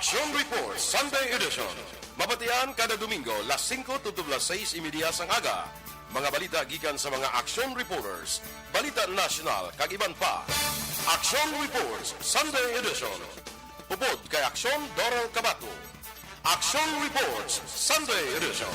Action Report Sunday Edition. Mabatian kada Domingo, las 5 to las 6:30 sang aga. Mga balita gikan sa mga action reporters. Balita national kag iban pa. Action Reports Sunday Edition. Upod kay Action Doral Cabato. Action Reports Sunday Edition.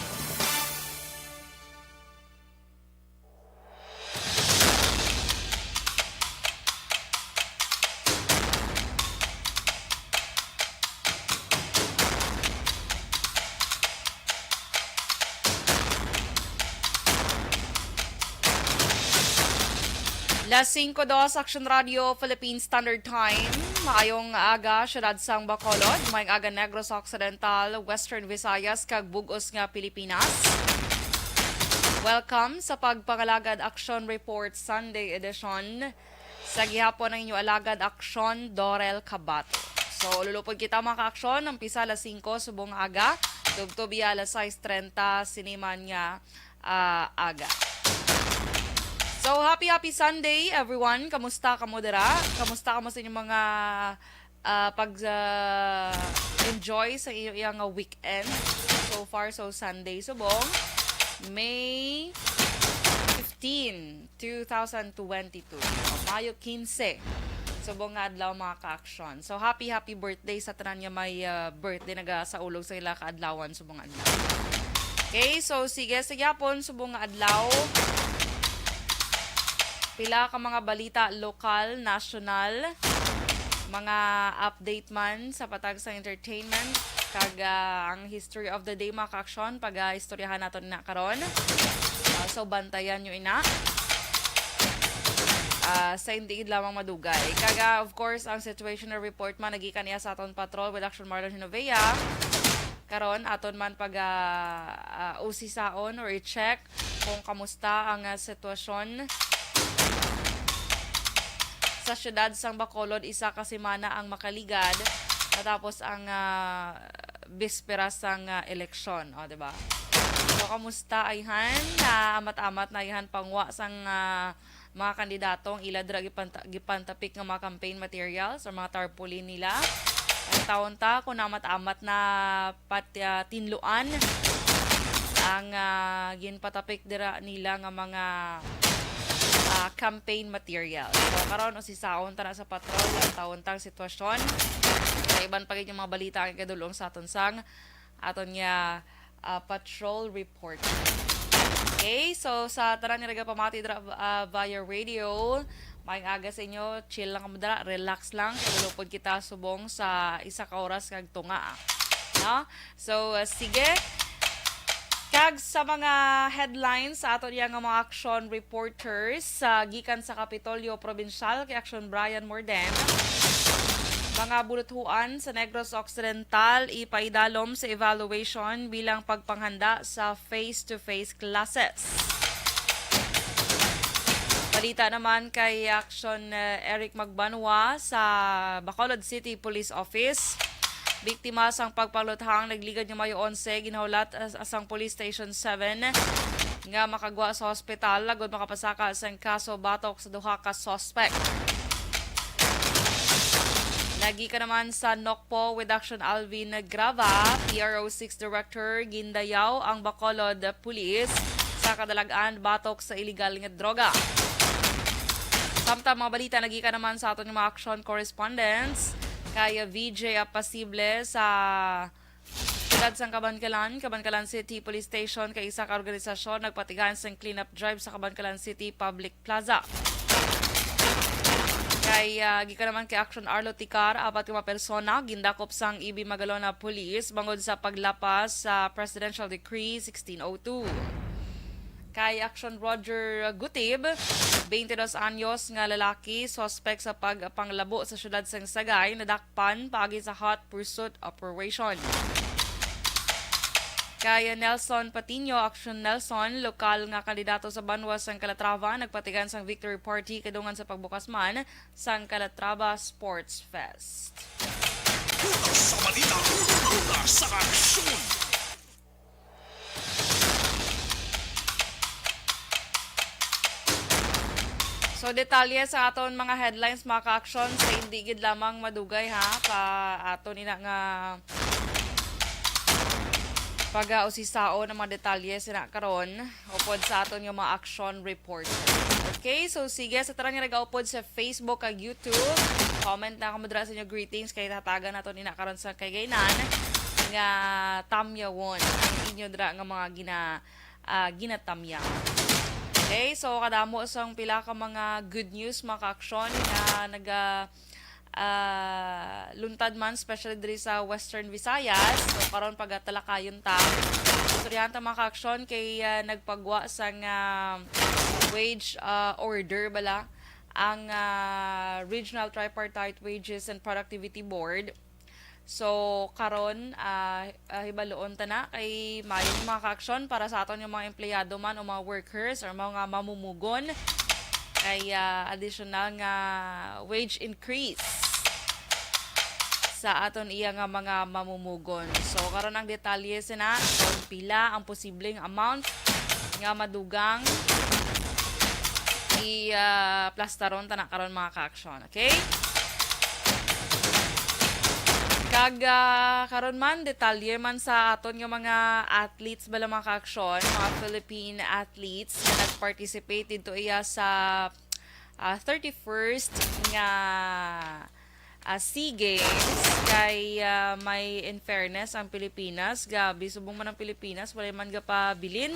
Las 5:02 Action Radio Philippine Standard Time. Maayong aga syudad sang Bacolod, maayong aga Negros Occidental, Western Visayas kag bug-os nga Pilipinas. Welcome sa pagpangalagad Action Report Sunday Edition. Sa gihapon ng inyo alagad Action Dorel Cabato. So lulupod kita mga ka-aksyon ng pisa alas 5 subong aga, tubtobi alas 6:30 siniman nga aga. So, happy Sunday, everyone. Kamusta ka mo dira? Kamusta ka mo sa inyong mga enjoy sa iyong weekend? So far, so Sunday subong. May 15, 2022. Mayo 15. Subong nga adlaw mga ka-aksyon. So, happy birthday sa tanan niya may birthday naga sa ulog sa ila kaadlawan subong adlaw. Okay, so sige yapon subong nga adlaw. Pila ka mga balita lokal, national, mga update man sa patag sa entertainment, kag ang history of the day mga ka-aksyon, pag istoryahan natin na karon. So bantayan nyo ina. Sa hindi lamang madugay. Kaga of course ang situational report man nagikan niya sa aton patrol with Action Marlon Hinovea. Karon aton man pag usisaon or i-check kung kamusta ang sitwasyon sa syudad sang Bacolod. Isa ka semana ang makaligad natapos ang bispera sang eleksyon, o diba? So kamusta ayhan na amat-amat na ayhan pangwa sang mga kandidatong iladra gipantapik nga mga campaign materials or mga tarpaulin nila. Ang taon-ta kung amat-amat na tinluan ang ginpatapik dira nila nga mga campaign material. So karon usisaon ta na sa patrol ang taon-tang sitwasyon. Sa iban pa yung mga balita ang kadulong sa aton sang aton nga patrol report. Okay, so sa tanan ni pamati via radio, maayong aga sa inyo, chill lang kamo dara, relax lang, kadulupod kita subong sa isa ka oras kag tunga. No? So sige. Kag sa mga headlines sa aton yang mga action reporters gikan sa Kapitolyo Provincial kay Action Brian Morden. Mga buluthuan sa Negros Occidental ipaidalom sa evaluation bilang pagpanghanda sa face-to-face classes. Balita naman kay Action Eric Magbanwa sa Bacolod City Police Office. Biktima sang pagpangluthang nagligad nga Mayo 11 ginhawlat asang Police Station 7 nga makagwa sa hospital lagod makapasaka sa kaso batok sa duha ka suspect. Lagi ka naman sa Nokpo with Action Alvin Grava, PRO6 Director gindayaw ang Bacolod Police sa kadalagan batok sa illegal nga droga. Samtang mga balita lagi ka naman sa aton mga action correspondents kay VJ Apasible sa siyudad sang Cabancalan City Police Station kay isa ka organisasyon nagpatigahan sa cleanup drive sa Cabancalan City Public Plaza. Kay gikan naman kay Action Arlo Ticar, 4 ka persona gindakop sang EB Magalona Police bangod sa paglapas sa Presidential Decree 1602. Kay Action Roger Gutib, 22 anyos nga lalaki, suspect sa pagpanglabo sa syudad sang Sagay, nadakpan paagi sa hot pursuit operation. Kay Nelson Patino, Action Nelson, lokal nga kandidato sa Banwa sang Calatrava, nagpatigan sang Victory Party kadungan sa pagbukas man sang Calatrava Sports Fest. Una sa balita, una sa aksyon. So So detalye sa aton mga headlines mga ka-action sa hindi gid lamang madugay ha ka aton ina nga pag-usisao ng mga detalye sina karon upod sa aton yung mga action report. Okay, so sige sa tarang nga nagaupod sa Facebook ag YouTube. Comment na kamo dira sa inyo greetings kay tatagan naton ina karon sa kay gaynan nga tamyawon ang inyo dira nga mga ginatamya. Okay, so kadamo sang pila ka mga good news mga ka-action nga luntad man especially diri sa Western Visayas. So karon pagatalakayon ta. Istoryahan ta mga ka-action kay nagpagwa sang wage order bala ang Regional Tripartite Wages and Productivity Board. So karon hibaloon ta na kay mayong mga ka-action para sa aton yung mga empleyado man o mga workers or mga mamumugon kay additional nga wage increase sa aton iya nga mga mamumugon. So karon ang detalye sina kung pila ang posibleng amount nga madugang i-plastaron ta na karon mga ka-action, okay? Kag karon man detalye man sa aton nga mga athletes bala mga ka-action, mga Philippine athletes nga nag-participate dito iya sa 31st nga SEA Games kay may in fairness ang Pilipinas gabi subong man ang Pilipinas wala man gapabilin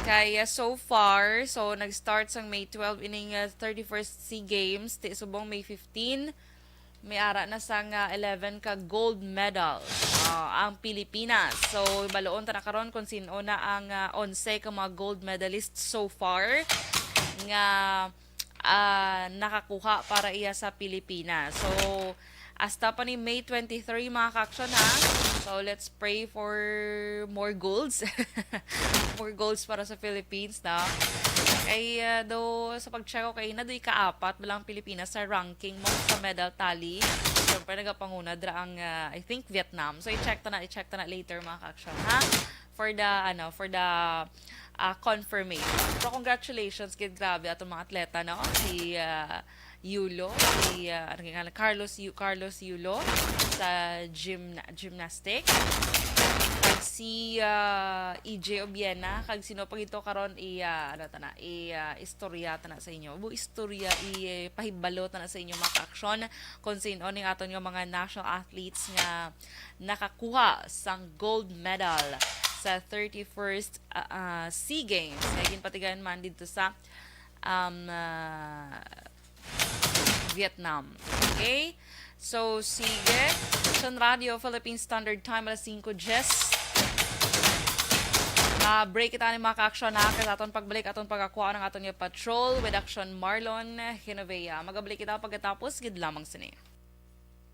kay so far so nag-start sang May 12 ining 31st SEA Games ti subong May 15 may ara na sang 11 ka gold medal ang Pilipinas. So baloon ta na karon kung sino na ang 11 ka mga gold medalists so far nga nakakuha para iya sa Pilipinas. So, hasta pa ni May 23 mga ka-action ha. So, let's pray for more golds. More golds para sa Philippines na. Kay do sa pag-check ko kay na do'y kaapat balang Pilipinas sa ranking mo sa medal tally. Siyempre nagapanguna dra ang I think Vietnam. So, i-check ta na later mga ka-action ha. For the confirmation. So, congratulations, kid, grabe atong mga atleta, no? Si Yulo, si Carlos Yulo sa gymnastic. Kag si EJ Obiena, kag sino pag ito karon istorya ta na sa inyo. Istorya pahibalo ta na sa inyo mga ka-action kung sino ning aton yung mga national athletes nga nakakuha sang gold medal sa 31st SEA Games. Naging patigan man dito sa Vietnam. Okay? So, sige. Action Radio, Philippine Standard Time, alas 5:10. Break kita ni mga ka-action na kasi aton pagbalik, aton pagkakuha ng aton yung patrol with Action Marlon Hinovea. Magabalik kita pagkatapos, gid lamang sini.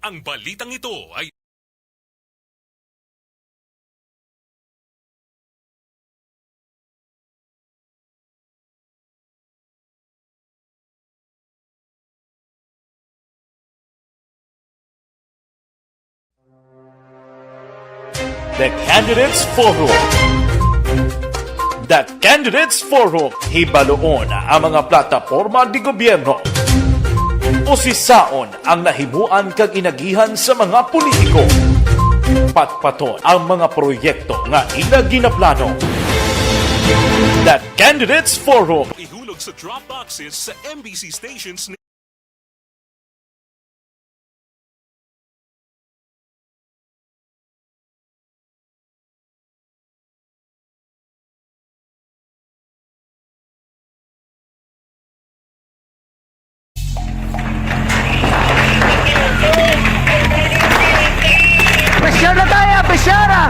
Ang balitang ito ay The Candidates Forum. The Candidates Forum, hibaloon ang mga plataporma di gobyerno. Usisaon ang nahimuan kag inagihan sa mga politiko. Patpaton ang mga proyekto nga ila ginaplano. The Candidates Forum. ihulog sa drop boxes sa MBC stations ni Besyara tayo! Besyara!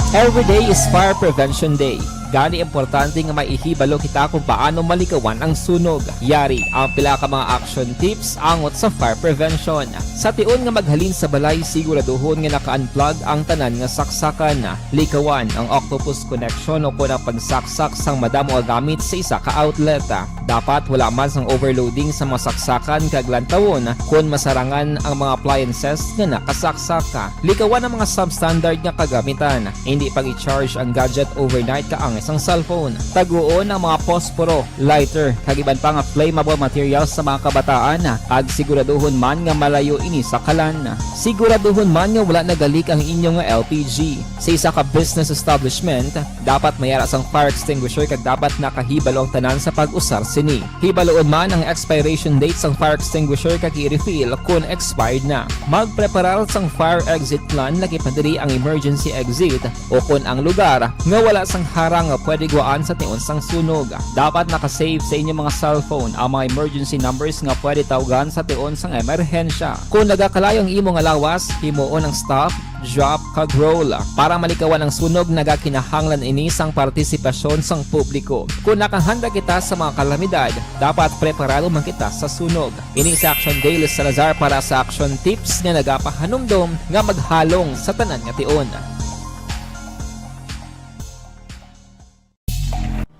Every day is Fire Prevention Day. Gani importante nga maihibalo kita kung paano malikawan ang sunog. Yari ang pila ka mga action tips angot sa fire prevention. Sa tion nga maghalin sa balay, siguraduhon nga naka-unplug ang tanan nga saksakan. Likawan ang octopus connection o kung ang pagsaksak sang madamo nga gamit sa isa ka outlet. Dapat wala man sang overloading sa mga saksakan kag lantawon kung masarangan ang mga appliances nga nakasaksaka. Likawan ang mga substandard nga kagamitan. Hindi pag i-charge ang gadget overnight kaangis ang cellphone. Taguon ang mga posporo, lighter, kag iban pa nga flammable materials sa mga kabataan. Ag siguraduhon man nga malayo ini sa kalan. Siguraduhon man nga wala nagalik ang inyong nga LPG. Sa isa ka business establishment, dapat mayara sang fire extinguisher kag dapat nakahibalo ang tanan sa pag-usar sini. Hibaloon man ang expiration date sang fire extinguisher kag i-refill kung expired na. Magpreparar sang fire exit plan lagi padiri ang emergency exit o kung ang lugar nga wala sang harang nga pwede guaan sa tion sang sunog. Dapat nakasave sa inyong mga cellphone ang mga emergency numbers nga pwede tawagan sa tion sang emerhensya. Kung nagakalayo ang imo nga lawas, himuon ang stop, drop kag roll para malikawan ang sunog. Nagakinahanglan ini sang partisipasyon sang publiko. Kung nakahanda kita sa mga kalamidad, dapat preparado man kita sa sunog. Ini sa Action Daily Salazar para sa action tips nga nagapahanumdom nga maghalong sa tanan nga tion.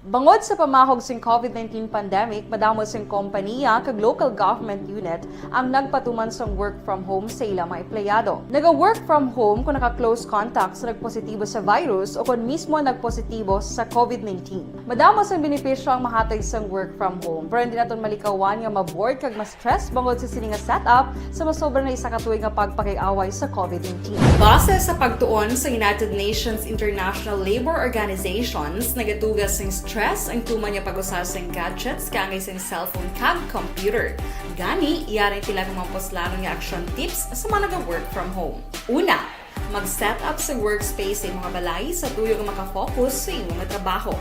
Bangod sa pamahog sing COVID-19 pandemic, madamo sing kompanya kag local government unit ang nagpatuman sang work from home sa ilang mga empleyado. Naga-work from home kung naka-close contact sa nagpositibo sa virus o kung mismo nagpositibo sa COVID-19. Madamo sang benepisyo ang mahatag sang work from home, pero hindi naton malikawan nga maboard kag ma-stress bangod sa sini nga setup sa masobra na isa ka tuig nga pagpakiaway sa COVID-19. Base sa pagtuon sa United Nations International Labour Organizations, nagatugas sing stress ang tuman niya pag-usar sa gadgets kangay sa cellphone kag computer. Gani, iyaring pila ng mga poslano nga action tips sa mga nag-work from home. Una, mag-set up sa workspace sa mga balay sa tuyo nga makafocus sa iyong trabaho.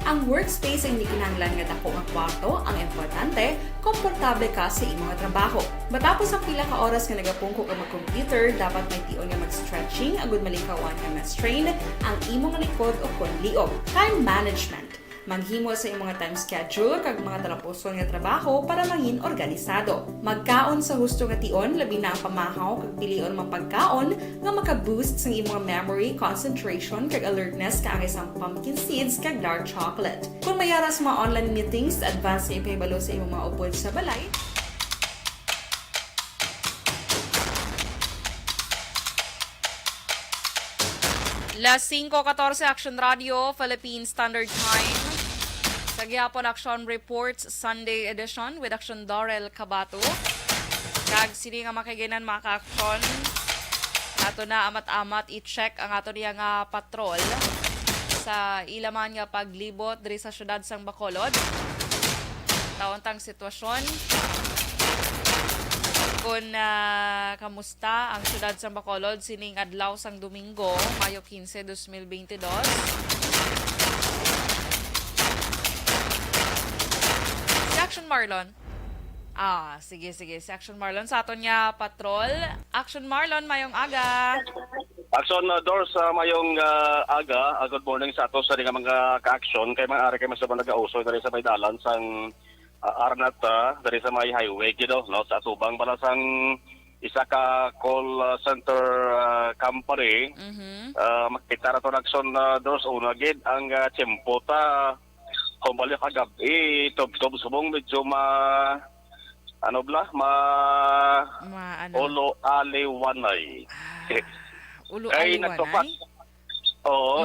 Ang workspace ay hindi kinahanglan nga dako nga kwarto, ang importante, komportable ka sa iyong trabaho. Matapos ang pila ka oras nga nagapungko ka mag-computer, dapat may tion nga mag-stretching agud malikawan nga ma-strain ang imong likod o kon liog. Time management. Maghimo sa imong mga time schedule kag mga talapuson nga trabaho para maging organisado. Magkaon sa husto nga tion, labi na ang pamahaw kag pilion mang pagkaon nga maka-boost sa imong memory, concentration kag alertness kaangay sang pumpkin seeds kag dark chocolate. Kung mayara sa mga online meetings, advance nga ipahibalo sa imong mga upod sa balay. Las 5:14 Action Radio, Philippine Standard Time. Sa gihapon Action Reports Sunday edition with Action Dorel Cabato. Kag sini nga makiginan mga ka-action. Ato na amat-amat i-check ang ato niya nga patrol sa ilaman nga paglibot diri sa syudad sang Bacolod. Taon-tang sitwasyon. Kung kamusta ang syudad sang Bacolod sining adlaw sang Domingo, Mayo 15, 2022. Si Action Marlon. Sige. Si Action Marlon sa aton niya patrol. Action Marlon, mayong aga. Action Doors, mayong aga. Good morning sa ato sa mga ka-action. Kay maaari kay masabang nag-auso dari sa may dalan sang Arnata, dari sa may highway, no? Sa atubang bala sang isa ka call center company. Makita na ito Action Doors. Una gid ang tiyempo ta kumbali kagabi. Subong medyo ulo aliwanay. Ulo Ay, aliwanay?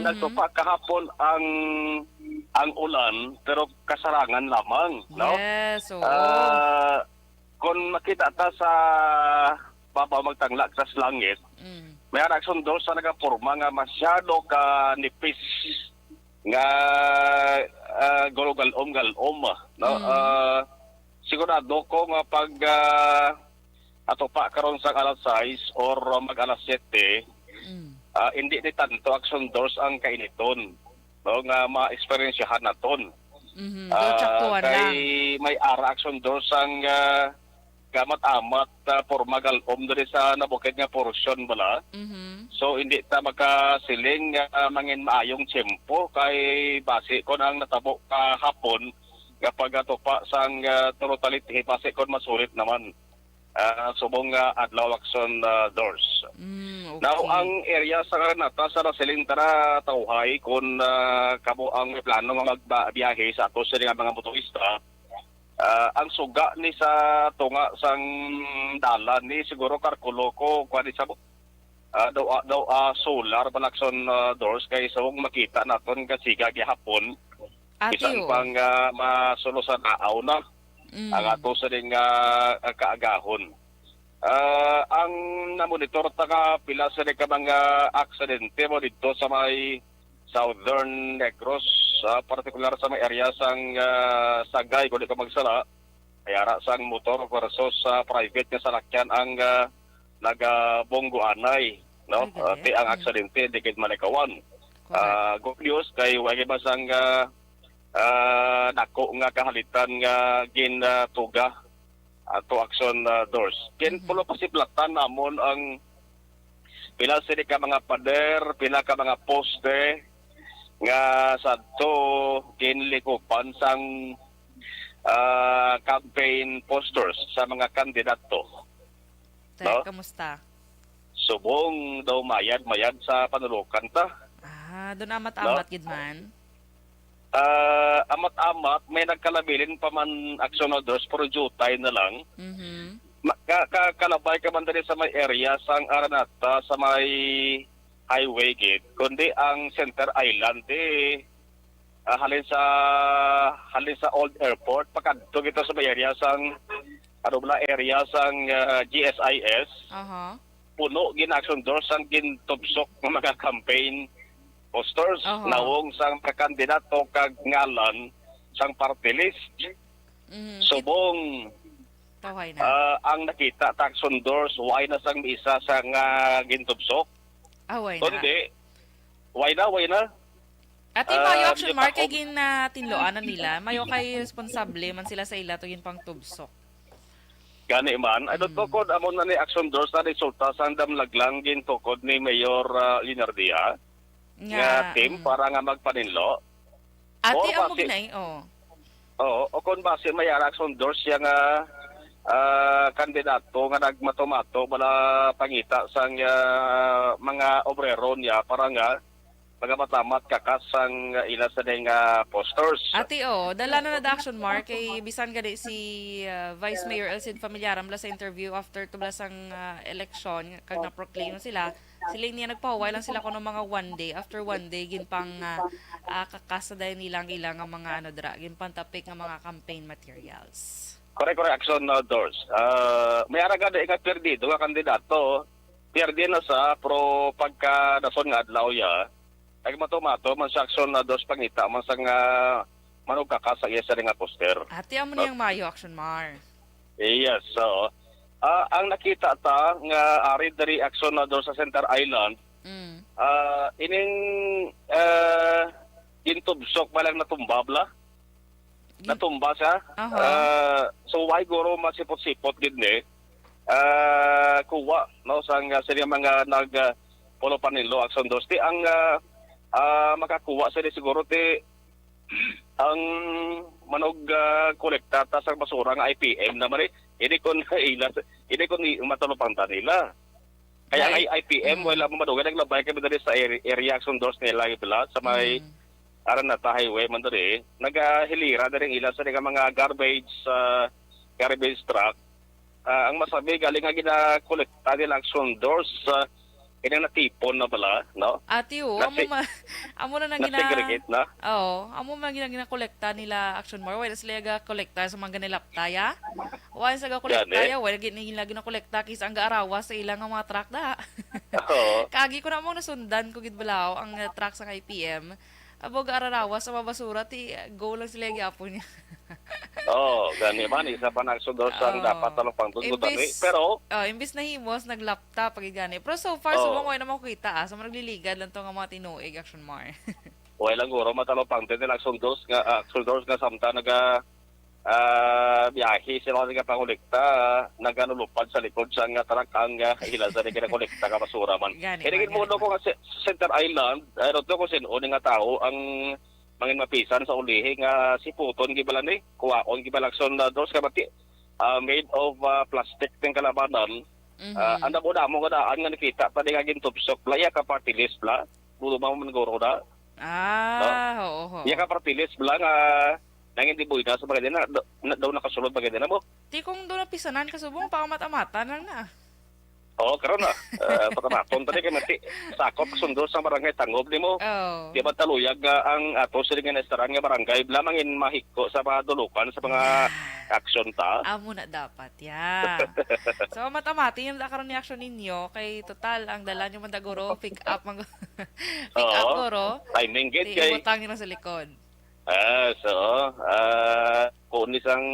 Nagtupa kahapon ang ulan pero kasarangan lamang, no? Yes, oo. Kung makita ta sa baba magtanglak sa langit, may Action Doors sa nagaporma nga masyado ka nipis nga galom, no? Sigurado ko nga pag ato pa karon sa alas 6 or mag alas 7, hindi ni tanto Action Doors ang kainiton, no? Nga ma-experiensyahan naton. Kay may ara Action Doors ang kamat-amat porma galpom diri sa nabukid nga portion bala. Mhm. So hindi ta makasiling mangin maayong tiyempo kay base ko nang natabo kahapon kapag atupa sang totality base ko masulit naman. Subong adlaw action doors. Okay. Now, ang area sa nata sa nasiling tara tawhay kung kamo ang may plano nga magbiyahe sa ato sa mga motorista, ang suga ni sa tunga sang dalan ni siguro karkulo ko kuan sa daw solar balakson doors kay sawong makita naton kasiga gihapon Ate, bisan oh. pang masulo sa naaw na ang ato sa ding kaagahon. Ang namonitor ta ka pila sa ka mga aksidente mo dito sa may Southern Negros, particular sa may area sang Sagay, kung di ka magsala, ayara sang motor versus private nga salakyan ang nagabongguanay, no? Ay, Ti ang aksidente dikit Malikawan. Good news kay wagi ba sang dako nga kahalitan nga gintuga ato action doors. Kin pulo pasiplatan namon ang pila sini ka mga pader, pila ka mga poste nga sadto ginlikupan sang campaign posters sa mga kandidato. Tay, no? kamusta? Subong daw mayad sa panulukan ta. Doon amat-amat gid man. Amat-amat may nagkalabilin pa man action doors pero jutay na lang. Mhm. Kalabay ka man dali sa may area sang Aranata sa may highway gate kundi ang Center Island halin sa Old Airport pakadto kita sa may area sang area sang GSIS Aha. puno gin action doors sang gintubsok ng mga campaign posters nawong sang kandidato kag ngalan sang party list. Mhm. Subong Tawhay na. ang nakita taxon doors why na sang isa sa nga gintubsok Away na. kundi why na Ate, mayo action di mark pa kay gin tinloanan nila. Mayo kay responsable man sila sa ila to gin pang tubsok. gani man I don't know kung amon na ni action doors na resulta sang damlaglang gintukod ni Mayor Linardia nga team para nga magpaninlo. Ate, Or amo base- ginay, oh. Oo, o kung base may action doors siya nga kandidato nga nagmatomato bala pangita sang mga obrero niya para nga magamatamat kakasang ila sa ding posters. Ate, oh, dala na action mark kay bisan gadi si Vice Mayor Elcid Familiaram la sa interview after tubla sang election kag na-proclaim sila. Sila niya nagpahuway lang sila kuno mga one day. After one day, gin pang kakasaday nilang ilang nga mga gin pang tapik nga mga campaign materials. Correct action doors. May aragada nga perdido nga kandidato. Perdi na sa pro pagka dason nga adlaw ya. Kag matomato man sa action doors pangita man sa nga manog kakasa iya sa nga poster. Ate, amo niyang mayo action mar. Yes, so ang nakita ta nga ari dari action doors sa Center Island. Mm. Ining gintubsok balang natumbabla. Natumba siya. So why guro masipot-sipot gid ni kuwa no sang sila mga nag polo panilo action dos ti ang makakuha sila siguro ti ang manog kolekta ta sa basura nga IPM naman hindi kon matulupang ta nila. Kaya ang IPM wala mo madugan naglabay kami dali sa area action doors nila ipila sa may Aranata Highway man dali nagahilira dali ila sa mga garbage truck. Ang masabi galing nga ginakolekta nila action doors kanya natipon na pala, no? Ate, amo na nang segregate na. Oo, amo man gina-kolekta nila action more. Wala sila ga-kolekta sa mga ganilaptaya. Wala sila ga-kolekta, wala nila gina-kolekta kisa ang gaarawa sa ilang mga truck da. Oo. Kagi ko na mo nasundan ko gid balaw ang truck sa IPM. Abo gaarawa sa mabasura ti go lang sila gyapon niya. Gani man isa pa nagsudos ang dapat talong pangtugutan pero imbis na himos naglapta pag gani. Pero so far subong ko na makita so nagliligad lang to nga mga tinuig action mar. Wala lang guro matalo pang nila action doors nga samta naga biyahe sila nga pangolekta naganulupad sa likod sa nga tarak ang hilan sa kinakolekta ka basura man. Gani, Kaya gani, mo ko nga sa Center Island, ano to ko sino nga tao ang mangin mapisan sa ulihi nga si Puton gibalan ni kuwaon gibalakson na dos kabati made of plastic ting kalabanan. Anda mo na mo nga daan nga nakita pa di nga gintubsok laya ka party list bla. Bulo mo man goro na. Oo. Ya ka party list bla nga nangin di buhay na sa bagay na daw nakasulod bagay na mo. Di kung doon napisanan kasubong, pakamata-mata lang na. Oo, karon na. Patamaton tadi kay mati sakop sundo sa barangay Tangob nimo. Oh. Di ba taluyag nga ang ato sila nga restaurant nga barangay blamangin mahiko sa mga dulukan sa mga action ta. Amo na dapat, ya. So, matamati yung karon ni action ninyo, kay total, ang dala nyo man daguro, pick up guro, Timing di gate kay. ibutang nyo lang sa likod. Kunis ang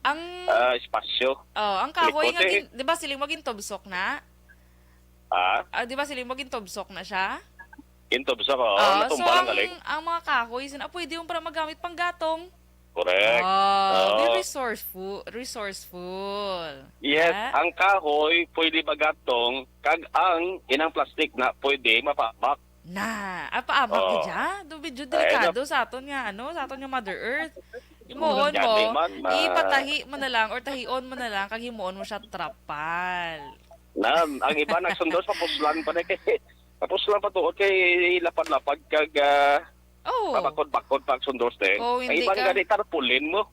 Ang, espasyo. ang kahoy nga, Likote. di ba siling maging tobsok na? Di ba siling maging tobsok na siya? Kintob sa ko, So, natumba lang galing. ang mga kahoy, pwede yung para magamit pang gatong. Correct. Be resourceful. Yes, Ha? ang kahoy pwede bagatong, kag ang inang plastic na pwede mapabak. Na, paabak ka dyan. Medyo delikado sa aton nga, sa aton nga Mother Earth. Himuon Yan, mo, di man, ipatahi mo na lang, or tahion mo na lang, kag himuon mo siya trapal. Ang iba nagsundos, papuslan pa na kay, papuslan pa tuod kay lapad-lapad kag Oh. babakod-bakod pag sundos de. Kung Ang hindi iba ka- nga di tarpulin mo.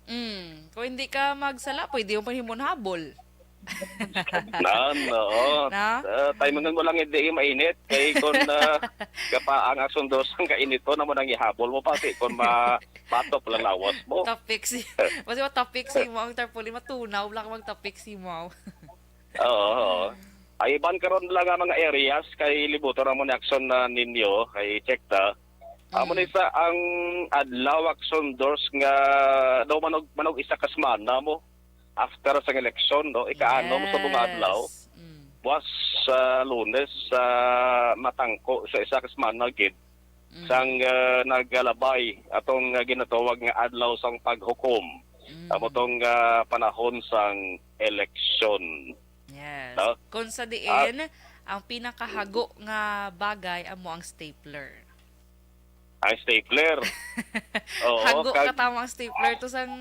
Kung hindi ka magsala, pwede yung panhimon habol. Oo. Na? Timingan mo lang hindi mainit. Kay kung kapaang ang sundos ang kainit ko, naman ang ihabol mo pati kung matop lang lawas mo. Tapiksi. Kasi matapiksi mo ang tarpaulin, matunaw lang magtapiksi mo. Oo. Ay iban karon lang ang mga areas kay libuto ra mo ni action na ninyo kay checkta. Amo ni sa ang adlaw action doors nga daw manog isa ka semana mo after sa election no ikaano mo sa mga adlaw. Buwas sa Lunes sa Matangko sa isa ka semana gid sang naggalabay atong ginatawag nga adlaw sang paghukom. Amo tong panahon sang election. Yes. No? Kung sa diin, ang pinakahago nga bagay amo ang stapler. Ang stapler. Oo, Hago ka tama ang stapler to sang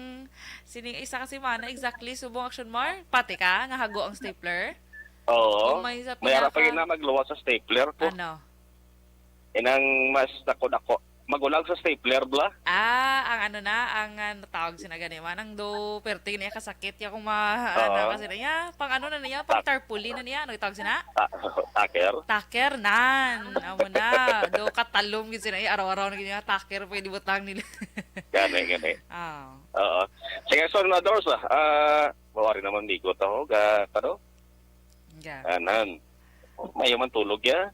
sining isa kasi mana exactly subong action mar. Pati ka nga hago ang stapler. Oo. Kung may sa May ara pa pinaka- na magluwas sa stapler ko. Ano? Inang mas dako-dako. Magulang sa stapler bla. Ang natawag sinagani man ang do perti niya kasakit ya kung kasi na niya pang ano na niya pang tarpaulin na niya ano itawag sina Taker. taker nan amo na do katalom gid sina araw-araw na gid niya taker pwede butang nila. Gani. Ah. Oo. Sige, so na doors mawari naman ligo to kano? Yeah. Anan. May man tulog ya.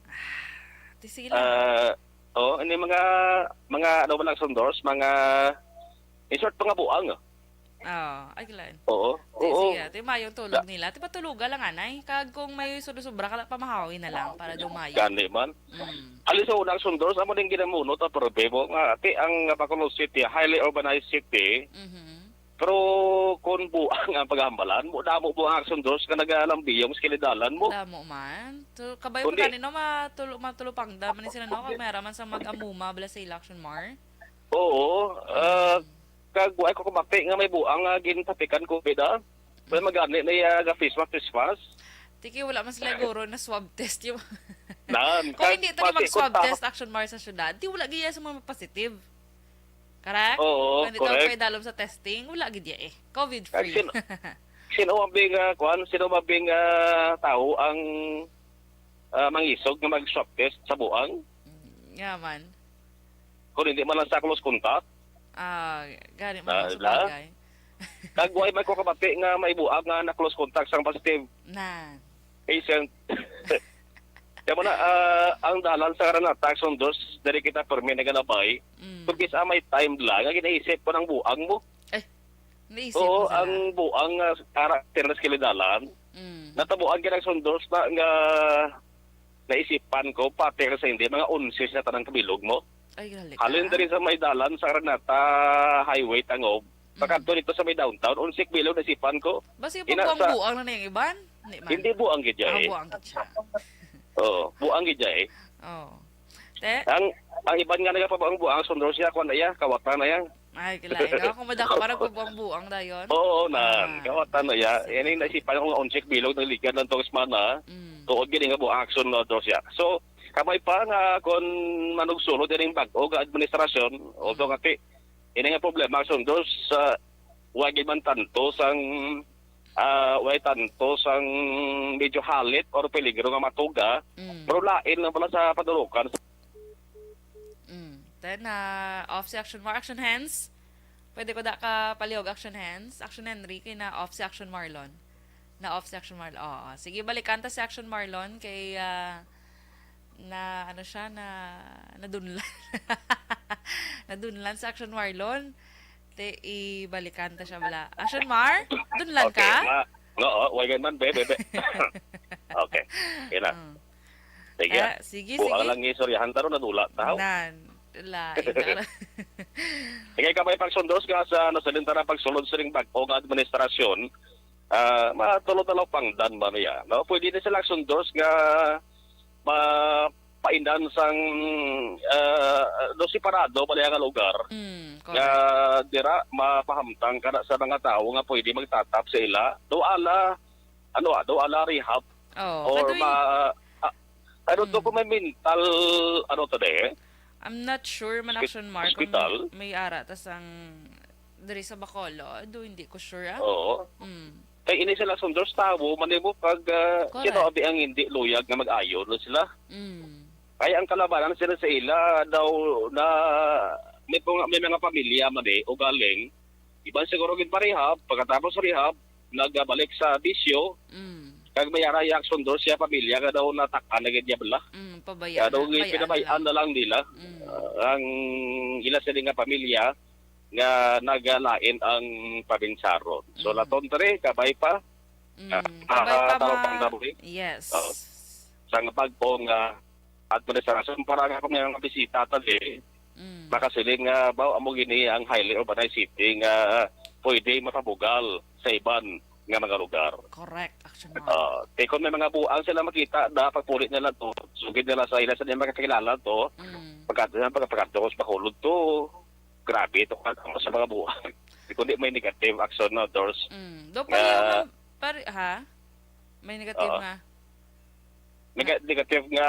Sige lang. Ini mga ano ba lang sundos, mga insert mga buang. Ay gilan. Oo. Sige, mayo tulog nila. Ti patuluga lang anay. Kag kung may sobra ka pamahawin na lang para dumayo. Gani man. Ali sa unang sundos, amo din ginamuno ta problema nga ati ang Bacolod City, highly urbanized city. Pero kung buang ang paghambalan, mo damo buang ang sundos ka nagalambiyong sa kilidalan mo. Damo man. Kabayo Kundi- pa kanino matulupang da man ni sila no kag mayaraman sa mag-amuma bala sa election mar. Oo. Kagway ko kumapit nga may buang nga gintapikan ko bida. Pero magani na ga face mask. Tiki wala man sila guro na swab test yung. Nan. Kung hindi tani mag-swab test action mar sa syudad, di wala giya sa mga positive. Correct? Oo, Kung hindi correct. tayo dalom sa testing, wala gid ya COVID free. Sino mabing tao ang mangisog nga mag-swab test sa buang? Nga man. Kung hindi man lang sa close contact, Gani man sa Wala? bagay. kagway may ko kapati nga may buang nga na close contact sang positive Na. patient. Kaya mo na, ang dalan sa karan na tax on dos, dari kita permi na ganabay, kung kisa may time lang, ang ginaisip ko ng buang mo. Naisip mo Oo, sila. ang buang karakter na skilidalan, natabuan ka ng sundos na nga naisipan ko, pati sa hindi, mga 11 na tanang kabilog mo. Ay, gali ka. Halin dari sa may dalan sa Ranata Highway Tangob, Pagkanto dito sa may downtown, unsik bilog na sipan ko. Basi Ina sa- pagbuang-buang na yung iban? Hindi buang gid Ah, eh. buang gid siya. Oo, buang gid eh. Oh. Te, Ang iban nga nagapabuang-buang sundro siya kuan na ya, kawatan na ya. ay kilain ako madako para pagbuang-buang dayon. Oo na, Ah. kawatan na ya. Yan yung naisipan ko nga unsik bilog na ligad lang tong semana. Tuod gid nga buang action na do siya. So, kamay pa nga kon manugsulod din bag-o nga administrasyon, although nga ini nga problema sundo sa wag man tanto sang way tanto sang medyo halit or peligro nga matuga, pero lain lang pala sa padulukan. Then, off si Action Mar. Action Hands. Pwede ko da ka palihog Action Hands. Action Henry, kay na off si Action Marlon. Na off si Action Marlon. Oo. Sige, balikan ta si Action Marlon kay na ano siya na nadunlan. Nadunlan sa Action Marlon. Te ibalikan ta siya bala. Action Mar, dunlan ka? Oo, wag man be. Okay. Kaya. Sige. Sige, Buang sige. lang isoryahan taro na dula taw. Nan. Lain. Sige ka may pagsundos ka sa nasalintara pagsulod sa ring bag-o nga administrasyon. Matulog-tulaw pangdan ba niya? No, pwede din sila sundos nga paindan sang do separado pala nga lugar. Nga dira mapahamtang kada sa mga tao nga pwede magtatap sa ila. Do ala rehab Oh, or kadoy- ano to kung may mental ano to de? I'm not sure man Action Mar kung Hospital? may ara tas ang diri sa Bacolod, do hindi ko sure. Oo. Mm. Kay ini sila sundos tawo manimo pag Correct. kinabi ang hindi luyag nga mag-ayo no sila. Mm. Kaya ang kalabanan sila sa ila daw na may mga pamilya man o galing iban siguro gid parehab pagkatapos rehab nagbalik sa bisyo Mm. kag may ara yak sundos siya pamilya nga daw natakan na gid niya bala. Pabayaan. Kaya daw bayaan pinabayaan na lang nila Mm. ang ila sila nga pamilya nga nagalain ang pabinsaron. So laton tare kabay pa Kabay pa tawag ma... pangdabuhi. Yes. Oo. sa nga pagpong administrasyon para nga kung may mga bisita tali Mm. makasiling nga baw amo gini ang highly urbanized city nga pwede mapabugal sa iban nga mga lugar. Correct. Action Mar. Kung may mga buang sila makita, pagpulit nila to, sugid nila sa ila sa nila makakilala to, pagkatapos pakulod to, grabe ito sa mga buang. Kundi may negative action na doors. Do pa ha? May negative Oo. nga. Negative nga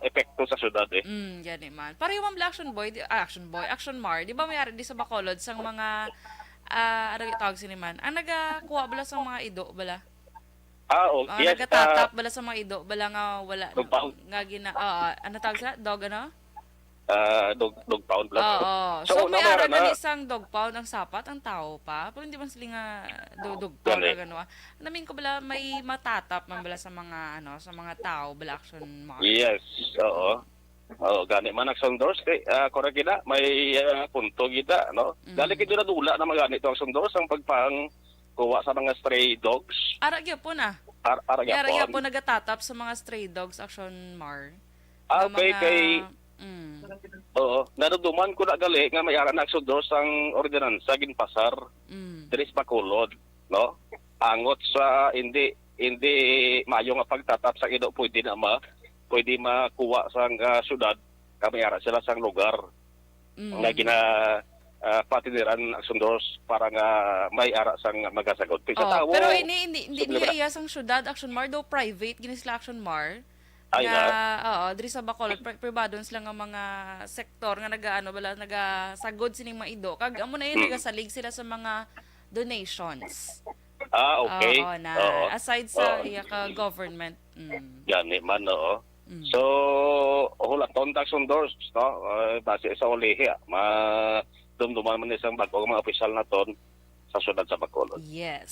epekto sa syudad eh. Yan man. Pareho man Action Mar. Di ba may ari di sa Bacolod sang mga ano yung tawag siniman? Ang nagakuha bala sa mga ido bala? Yes. Nagatatap bala sa mga ido bala nga wala Dog pound. nga gina ano tawag sa dog ano? Dog pound plus. So may ara na na isang dog pound ang sapat ang tao pa. Pero hindi man sila nga dog pound Gani. or gano'n. Namin ko bala may matatap man bala sa mga ano sa mga tao bala Action Mar. Yes, oo. Gani man ang sundos correct gida may punto gida no. Dali kid na dula na magani to ang sundos ang pagpang kuha sa mga stray dogs. Ara gyapon na. Ara Ara gyapon. gyapon nagatatap sa mga stray dogs Action Mar. Okay, Nga kay mm. oo, naduduman ko na gali nga may ara na sundos ang ordinansa ginpasar diri sa Bacolod, no? Angot sa hindi maayo nga pagtatap sa ido pwede pwede makuha sa syudad kami ara sila sa lugar nga gina patiniran ang sundos para nga may ara sang magasagot. Pero hindi iya sang syudad Action Mar do private gini sila Action Mar. Ay Diri sa Bacolod pribadon sila nga mga sektor nga nagasagod sining mga ido kag amo na yun nagasalig sila sa mga donations. Okay. Oo, na Oo. aside sa iya ka government. Gani man, oo. So, hulaton tak sundos, no? Base sa ulihi, dumduman man isang bago mga opisyal na ton sa syudad sa Bacolod. Yes.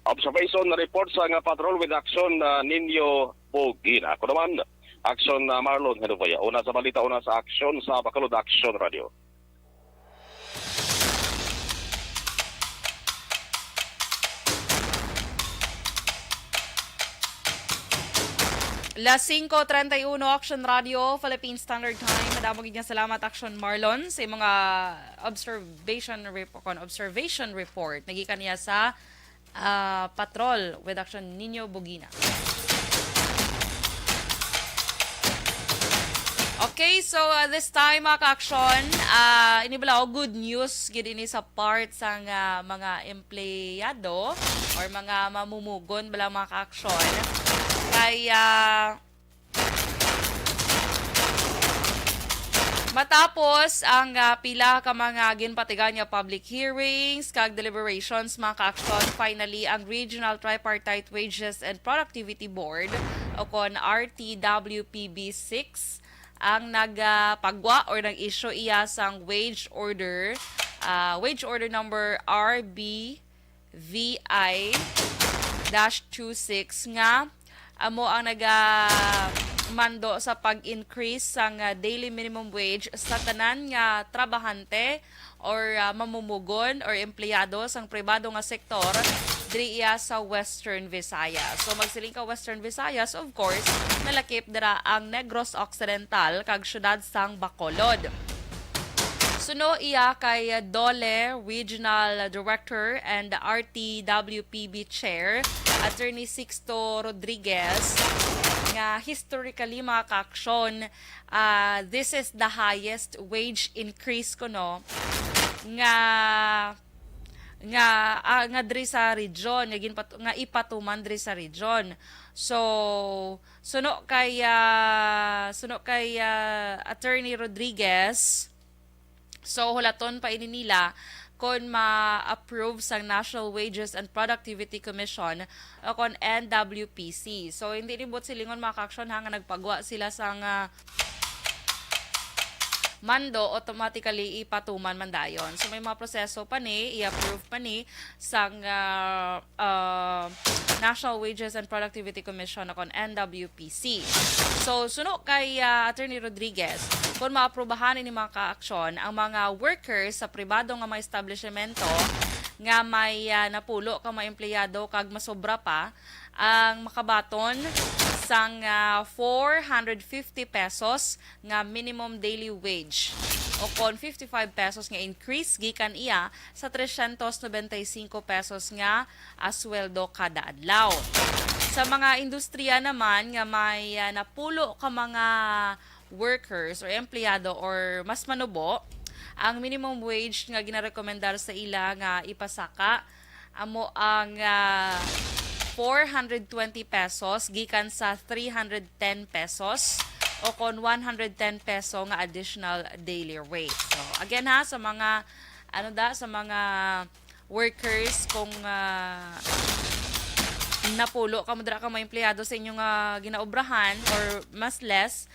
Observation na report sa nga patrol with action Ninyo Bogin. Ako naman, action Marlon Hedovaya. Una sa balita, una sa action sa Bacolod Action Radio. Las 5:31 Action Radio, Philippine Standard Time. Madamog niya salamat Action Marlon sa mga observation report. Nagikan niya sa patrol with Action Nino Bugina. Okay, so this time mga ka-action, inibala good news gid ini sa part sa mga empleyado or mga mamumugon bala mga ka-action. Kaya matapos ang pila ka mga ginpatigan nga public hearings kag deliberations mga ka-action, finally ang Regional Tripartite Wages and Productivity Board o kon RTWPB 6 ang nagpagwa or nag-issue iya sang wage order number RBVI-26 nga amo ang mando sa pag-increase sang daily minimum wage sa tanan nga trabahante or mamumugon or empleyado sang pribado nga sektor diri iya sa Western Visayas. So magsiling ka Western Visayas, of course, nalakip dira ang Negros Occidental kag syudad sang Bacolod. Suno iya kay Dole Regional Director and RTWPB Chair, Attorney Sixto Rodriguez, nga historically mga ka-aksyon, this is the highest wage increase kuno nga diri sa region nga ipatuman diri sa region. So suno kay Attorney Rodriguez, so hulaton pa ini nila kon ma-approve sa National Wages and Productivity Commission o kon NWPC. So hindi nibot silingon mga ka-aksyon nga nagpagwa sila sang mando, automatically ipatuman man dayon. So may mga proseso pa ni, i-approve pa ni sang National Wages and Productivity Commission o kon NWPC. So suno kay Attorney Rodriguez, kung maaprubahan ni mga ka-aksyon ang mga workers sa pribado nga mga establishmento nga may napulo ka mga empleyado kag masobra pa, ang makabaton sang 450 pesos nga minimum daily wage o kon 55 pesos nga increase gikan iya sa 395 pesos nga asweldo kada adlaw. Sa mga industriya naman nga may napulo ka mga workers or empleyado or mas manubo, ang minimum wage nga ginarekomendar sa ila nga ipasaka amo ang 420 pesos gikan sa 310 pesos o kon 110 peso nga additional daily rate. So again ha, sa mga sa mga workers kung napulo ka dira ka mga empleyado sa inyong ginaobrahan or mas less,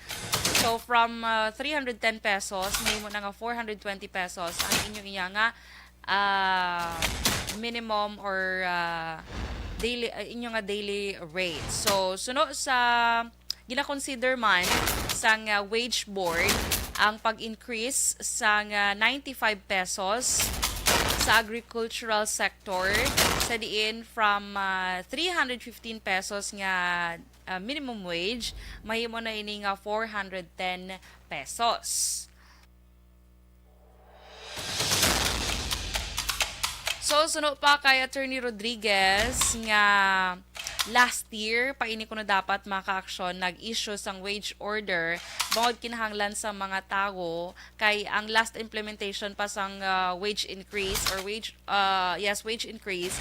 so from 310 pesos may mo na nga 420 pesos ang inyong iya nga minimum or daily inyong daily rate. So suno sa gina-consider man sang wage board ang pag-increase sang 95 pesos sa agricultural sector sa diin from 315 pesos nga minimum wage mahimo na ini nga 410 pesos. So, sunod pa kay Attorney Rodriguez nga last year, paini ko na dapat maka-aksyon, nag-issue sang wage order bangod kinahanglan sa mga tao kay ang last implementation pa sang wage increase or wage increase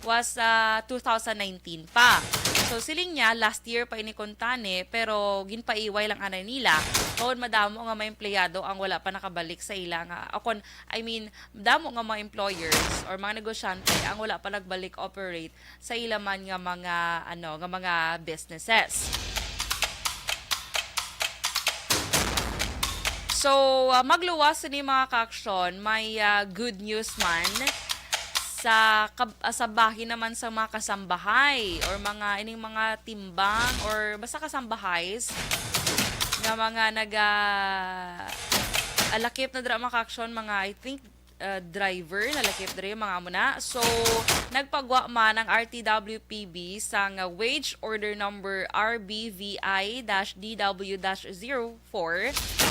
was 2019 pa. So siling niya last year pa ini kontane pero ginpaiway lang anay nila. Kung madamo nga mga empleyado ang wala pa nakabalik sa ila nga madamo nga mga employers or mga negosyante ang wala pa nagbalik operate sa ila man nga mga businesses. So magluwas ni mga ka-aksyon, may good news man sa bahin naman sa mga kasambahay or mga ining mga timbang or basta kasambahays nga mga alakip na dra mga ka-aksyon, mga I think driver nalakip diri mga amo na. So nagpagwa man ang RTWPB sa nga wage order number RBVI-DW-04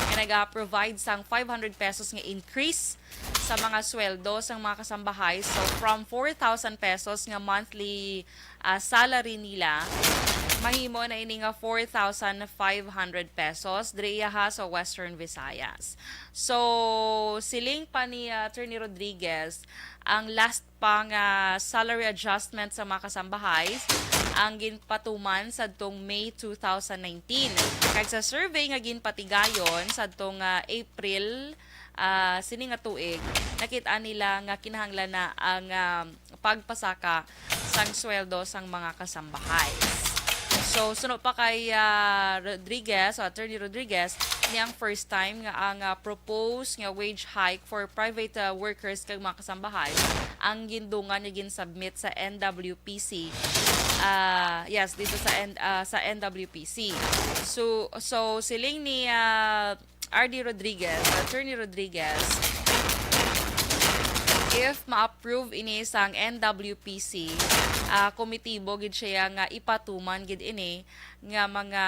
nga naga-provide sang 500 pesos nga increase sa mga sweldo sang mga kasambahay. So from 4,000 pesos nga monthly salary nila, mahimo na ini nga 4,500 pesos diriya ha sa Western Visayas. So siling pa ni Attorney Rodriguez, ang last pang salary adjustment sa mga kasambahay ang ginpatuman sadtong May 2019. Kag sa survey nga ginpatigayon sadtong April sini nga tuig, nakita nila nga kinahanglan na ang pagpasaka sang sweldo sang mga kasambahay. So, sunod pa kay Rodriguez, Attorney Rodriguez, niyang first time nga ang proposed nga wage hike for private workers kag mga kasambahay ang gindungan niya ginsubmit sa NWPC. Yes, dito sa NWPC. So siling ni RD Rodriguez, Attorney Rodriguez, if ma-approve ini sang NWPC, komitibo gid siya nga ipatuman gid ini nga mga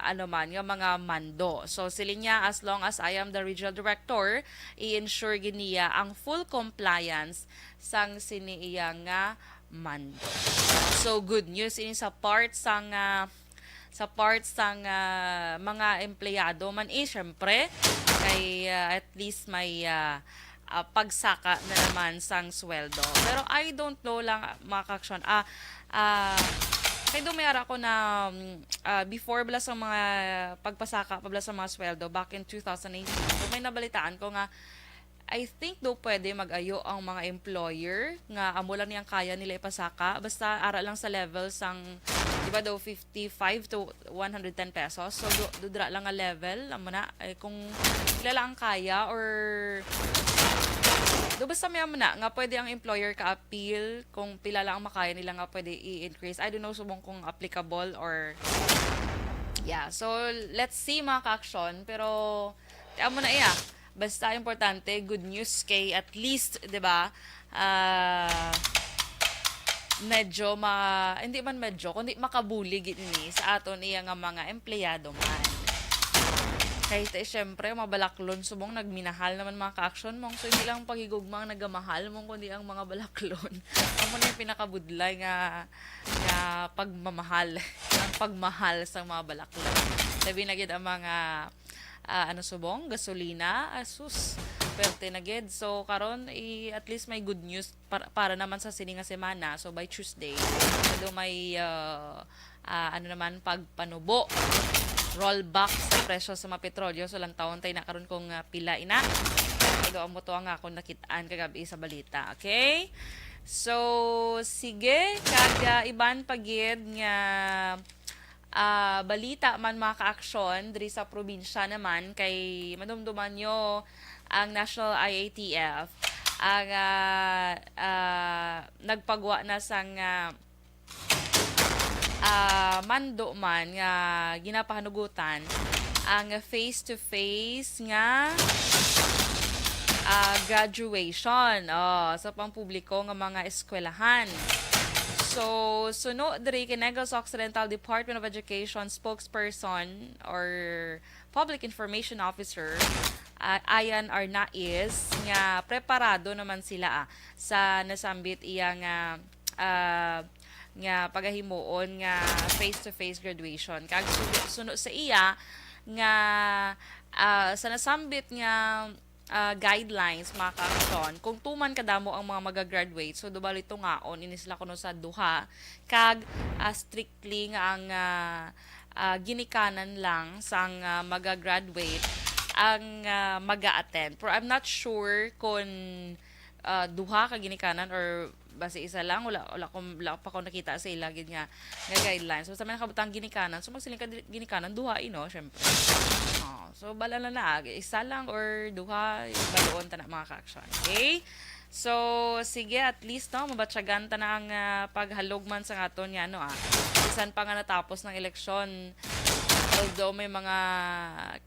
nga mga mando. So siling niya, as long as I am the regional director, i-ensure gid niya ang full compliance sang siniiya nga mando. So good news ini sa part sang mga empleyado man syempre kay at least may pagsaka na naman sang sweldo. Pero I don't know lang mga ka-aksyon. Kay dumayara ko na before bala sa mga pagpasaka pabla sa mga sweldo back in 2018. So may nabalitaan ko nga I think do pwede mag-ayo ang mga employer nga amo lang niyang kaya nila ipasaka basta ara lang sa level sang diba daw 55 to 110 pesos. So dudra lang nga level amo na kung sila lang kaya or do basta may amo na nga pwede ang employer ka-appeal kung pila lang ang makaya nila nga pwede i-increase. I don't know subong kung applicable or yeah. So let's see mga ka-aksyon, pero amo na iya. Basta importante, good news kay at least, 'di ba? Medyo hindi man medyo, kundi makabulig ini sa aton iya nga mga empleyado man. Kahit syempre mabalaklon subong nagminahal naman mga ka-action mong, so hindi lang paghigugmang nagamahal mong kundi ang mga balaklon. Amo na yung pinakabudlay nga pagmamahal, ang pagmahal sa mga balaklon. Sabi na gid ang mga subong, gasolina, asus, perte na gid. So karon at least may good news para naman sa sini nga semana. So by Tuesday, may naman pagpanubo, rollback sa presyo sa mga petrolyo. So lang taon tayo na karon kung pila ina. Ito ang moto nga akong nakitaan kagabi sa balita. Okay? So sige, kag iban pagid nga balita man mga ka-aksyon diri sa probinsya naman kay madumduman nyo ang National IATF ang nagpagwa na sang mando man nga ginapahanugutan ang face-to-face nga graduation sa pampubliko nga mga eskwelahan. So, suno diri kay Negros Occidental Department of Education spokesperson or Public Information Officer Ayan Arnaiz nga preparado naman sila sa nasambit iya nga pagahimuon nga face-to-face graduation. Kag suno sa iya nga sa nasambit nga guidelines mga ka-aksyon, kung tuman kadamo ang mga magagraduate, so dubali tungaon ini sila kuno sa duha kag strictly nga ang ginikanan lang sang magagraduate ang maga-attend. Pero I'm not sure kung duha ka ginikanan or base isa lang, wala pa ko nakita sa ilagid nga guidelines. So sa mga kabutang ginikanan, so magsiling ka ginikanan duha syempre. So bala na isa lang or duha baloon ta na mga ka-aksyon. Okay? So sige, at least mabatsagan ta na ang paghalugman sa aton nga isan pa nga natapos ng eleksyon. Although may mga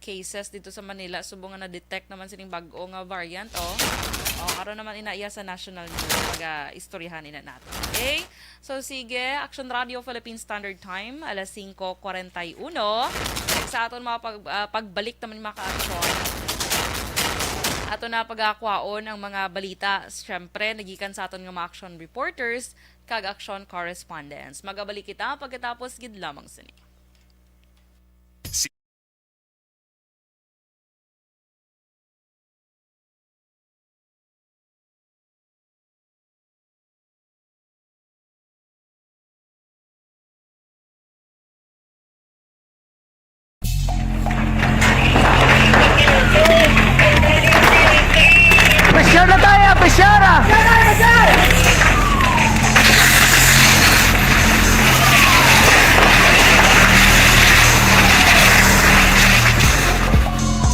cases dito sa Manila subong nga na-detect naman sining bag-o nga variant karon naman inaiya sa national news. Istoryahan ina natin. Okay? So, sige. Action Radio Philippine Standard Time, alas 5:41. Sa aton mga pagbalik naman mga ka-aksyon. Ato na pag-akwaon ang mga balita. Siyempre, nagikan sa aton nga mga action reporters kag action correspondents. Magabalik kita pagkatapos gid lamang sini. Pressure na tayo, pressure!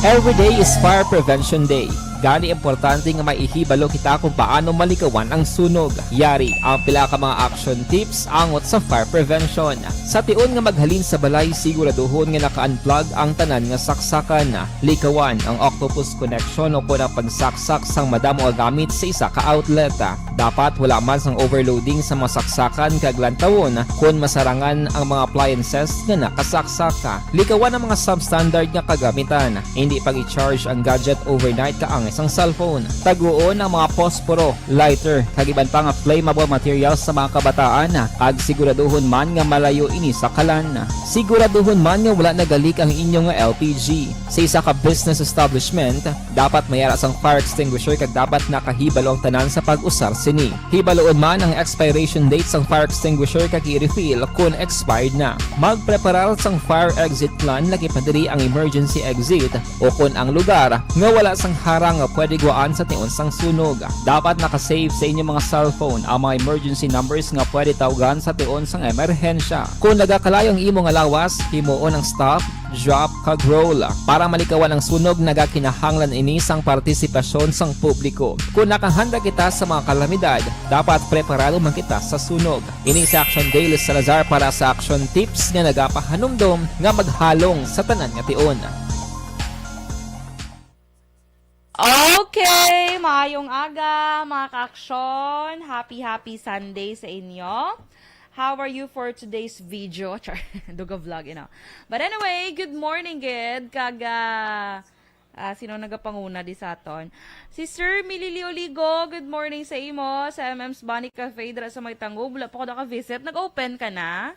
Every day is Fire Prevention Day. Gani importante nga maihibalo kita kung paano malikawan ang sunog. Yari ang pila ka mga action tips angot sa fire prevention. Sa tion nga maghalin sa balay, siguraduhon nga naka-unplug ang tanan nga saksakan. Likawan ang octopus connection o ang pagsaksak sang madamo nga gamit sa isa ka outlet. Dapat wala man sang overloading sa mga saksakan kag lantawon kung masarangan ang mga appliances nga nakasaksaka. Likawan ang mga substandard nga kagamitan. Hindi pag i-charge ang gadget overnight kaang isang cellphone. Taguon ang mga posporo, lighter, kag iban pa nga flammable materials sa mga kabataan. Ag siguraduhon man nga malayo ini sa kalan. Siguraduhon man nga wala nagalik ang inyong LPG. Sa isa ka business establishment, dapat mayara sang fire extinguisher kag dapat nakahibalo ang tanan sa pag-usar sini. Hibaloon man ang expiration date sang fire extinguisher kag i-refill kung expired na. Magpreparar sang fire exit plan lagi pa diri ang emergency exit o kung ang lugar nga wala sang harang nga pwede guaan sa tion sang sunog. Dapat nakasave sa inyong mga cellphone ang mga emergency numbers nga pwede tawagan sa tion sang emerhensya. Kung nagakalayo ang imong alawas, himuon ang stop, drop, kag roll. Para malikawan ang sunog, nagakinahanglan ini sang partisipasyon sang publiko. Kung nakahanda kita sa mga kalamidad, dapat preparado man kita sa sunog. Ini sa Action Daily Salazar para sa action tips nga nagapahanumdom nga maghalong sa tanan nga tion. Okay, maayong aga mga ka-aksyon. Happy Sunday sa inyo. How are you for today's video? Duga vlog, you know. But anyway, good morning, gid. Sino nagapanguna di sa aton? Si Sir Milili Oligo, good morning sa imo. Sa MM's Bunny Cafe, dra sa may Tangub. Wala pa ko naka-visit. Nag-open ka na?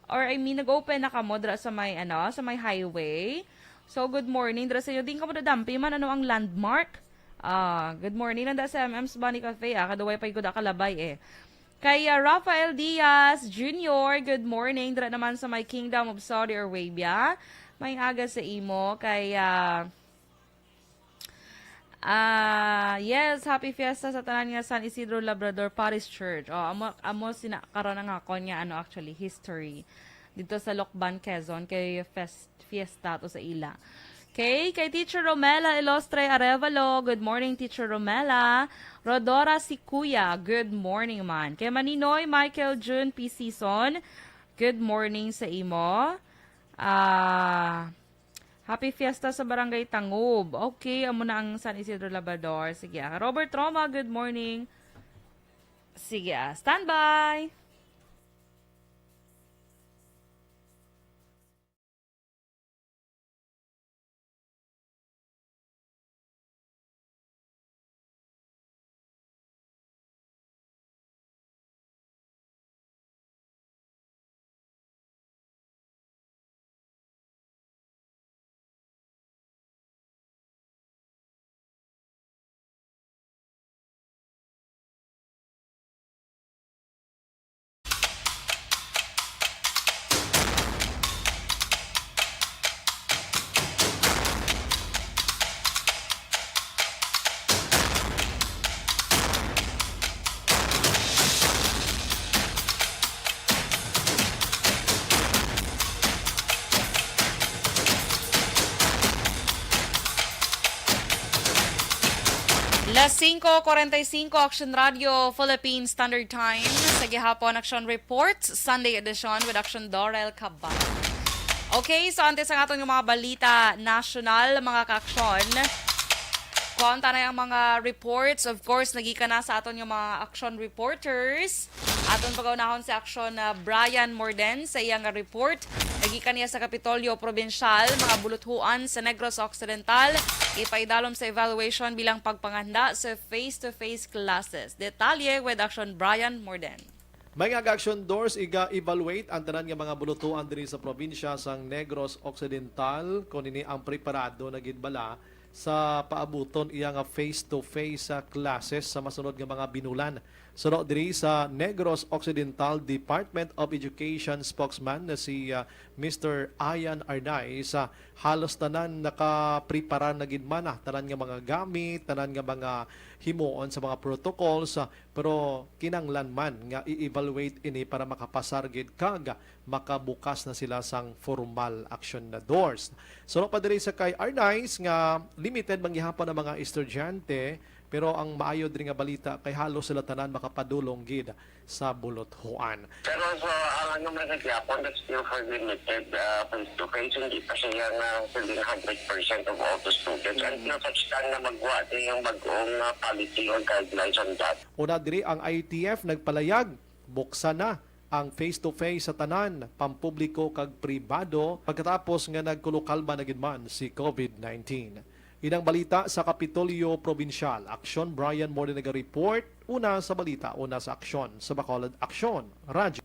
Or nag-open na ka mo dra sa may, sa may highway? So, good morning. Dra sa inyo, din ka mo dadampi man. Ano ang landmark? Good morning. Nanda sa MM's Bunny Cafe. Kadaway pa yung kalabay Kay Rafael Diaz Jr., good morning. Dra naman sa my Kingdom of Saudi Arabia. May aga sa imo. Kay, yes, happy fiesta sa tanan nga San Isidro Labrador Parish Church. Amo sinakaroon nga ako niya, actually, history. Dito sa Lokban, Quezon, kay fiesta to sa ila. Okay, kay Teacher Romela Ilostre Arevalo, good morning Teacher Romela. Rodora Sikuya, good morning man. Kay Maninoy Michael June P. Season, good morning sa imo. Happy fiesta sa Barangay Tangub. Okay, amo na ang San Isidro Labrador. Sige, Robert Roma, good morning. Sige, standby. Las 5:45 Action Radio Philippine Standard Time sa gihapon Action Reports Sunday edition with Action Dorel Cabal. Okay, so antes ang aton yung mga balita national mga ka-aksyon. Konta na yung mga reports. Of course, nagika na sa aton yung mga action reporters. Aton pag-unahon si action na Brian Morden sa iyang report. Nagika niya sa Kapitolyo Provincial, mga buluthuan sa Negros Occidental. Ipaidalom sa evaluation bilang pagpanganda sa face-to-face classes. Detalye with action Brian Morden. May nga action doors iga-evaluate ang tanan nga mga bulutuan diri sa probinsya sang Negros Occidental kunini ang preparado na gidbala sa paabuton iya nga face-to-face classes sa masunod nga mga binulan. Sunod diri sa Negros Occidental Department of Education spokesman na si Mr. Ayan Arnay sa halos tanan nakaprepara na gid man tanan nga mga gamit, tanan nga mga himuon sa mga protocols pero kinanglan man nga i-evaluate ini para makapasar gid kag makabukas na sila sang formal action na doors. Sunod pa diri sa kay Arnay nga limited manggihapon ang mga estudyante pero ang maayo diri nga balita kay halos sila tanan makapadulong gid sa bulothuan. Pero sa ang naman sa Japan, that's still for limited face-to-face. Hindi pa siya na 100% of all the students. And no such time na magwa yung mag-ong policy or guidelines on that. Una diri ang ITF nagpalayag, buksan na ang face-to-face sa tanan, pampubliko kag pribado pagkatapos nga nagkulukalba na gid man si COVID-19. Inang balita sa Kapitolyo Provincial. Aksyon, Brian Morden nag-report. Una sa balita, una sa aksyon. Sa Bacolod, aksyon. Radyo.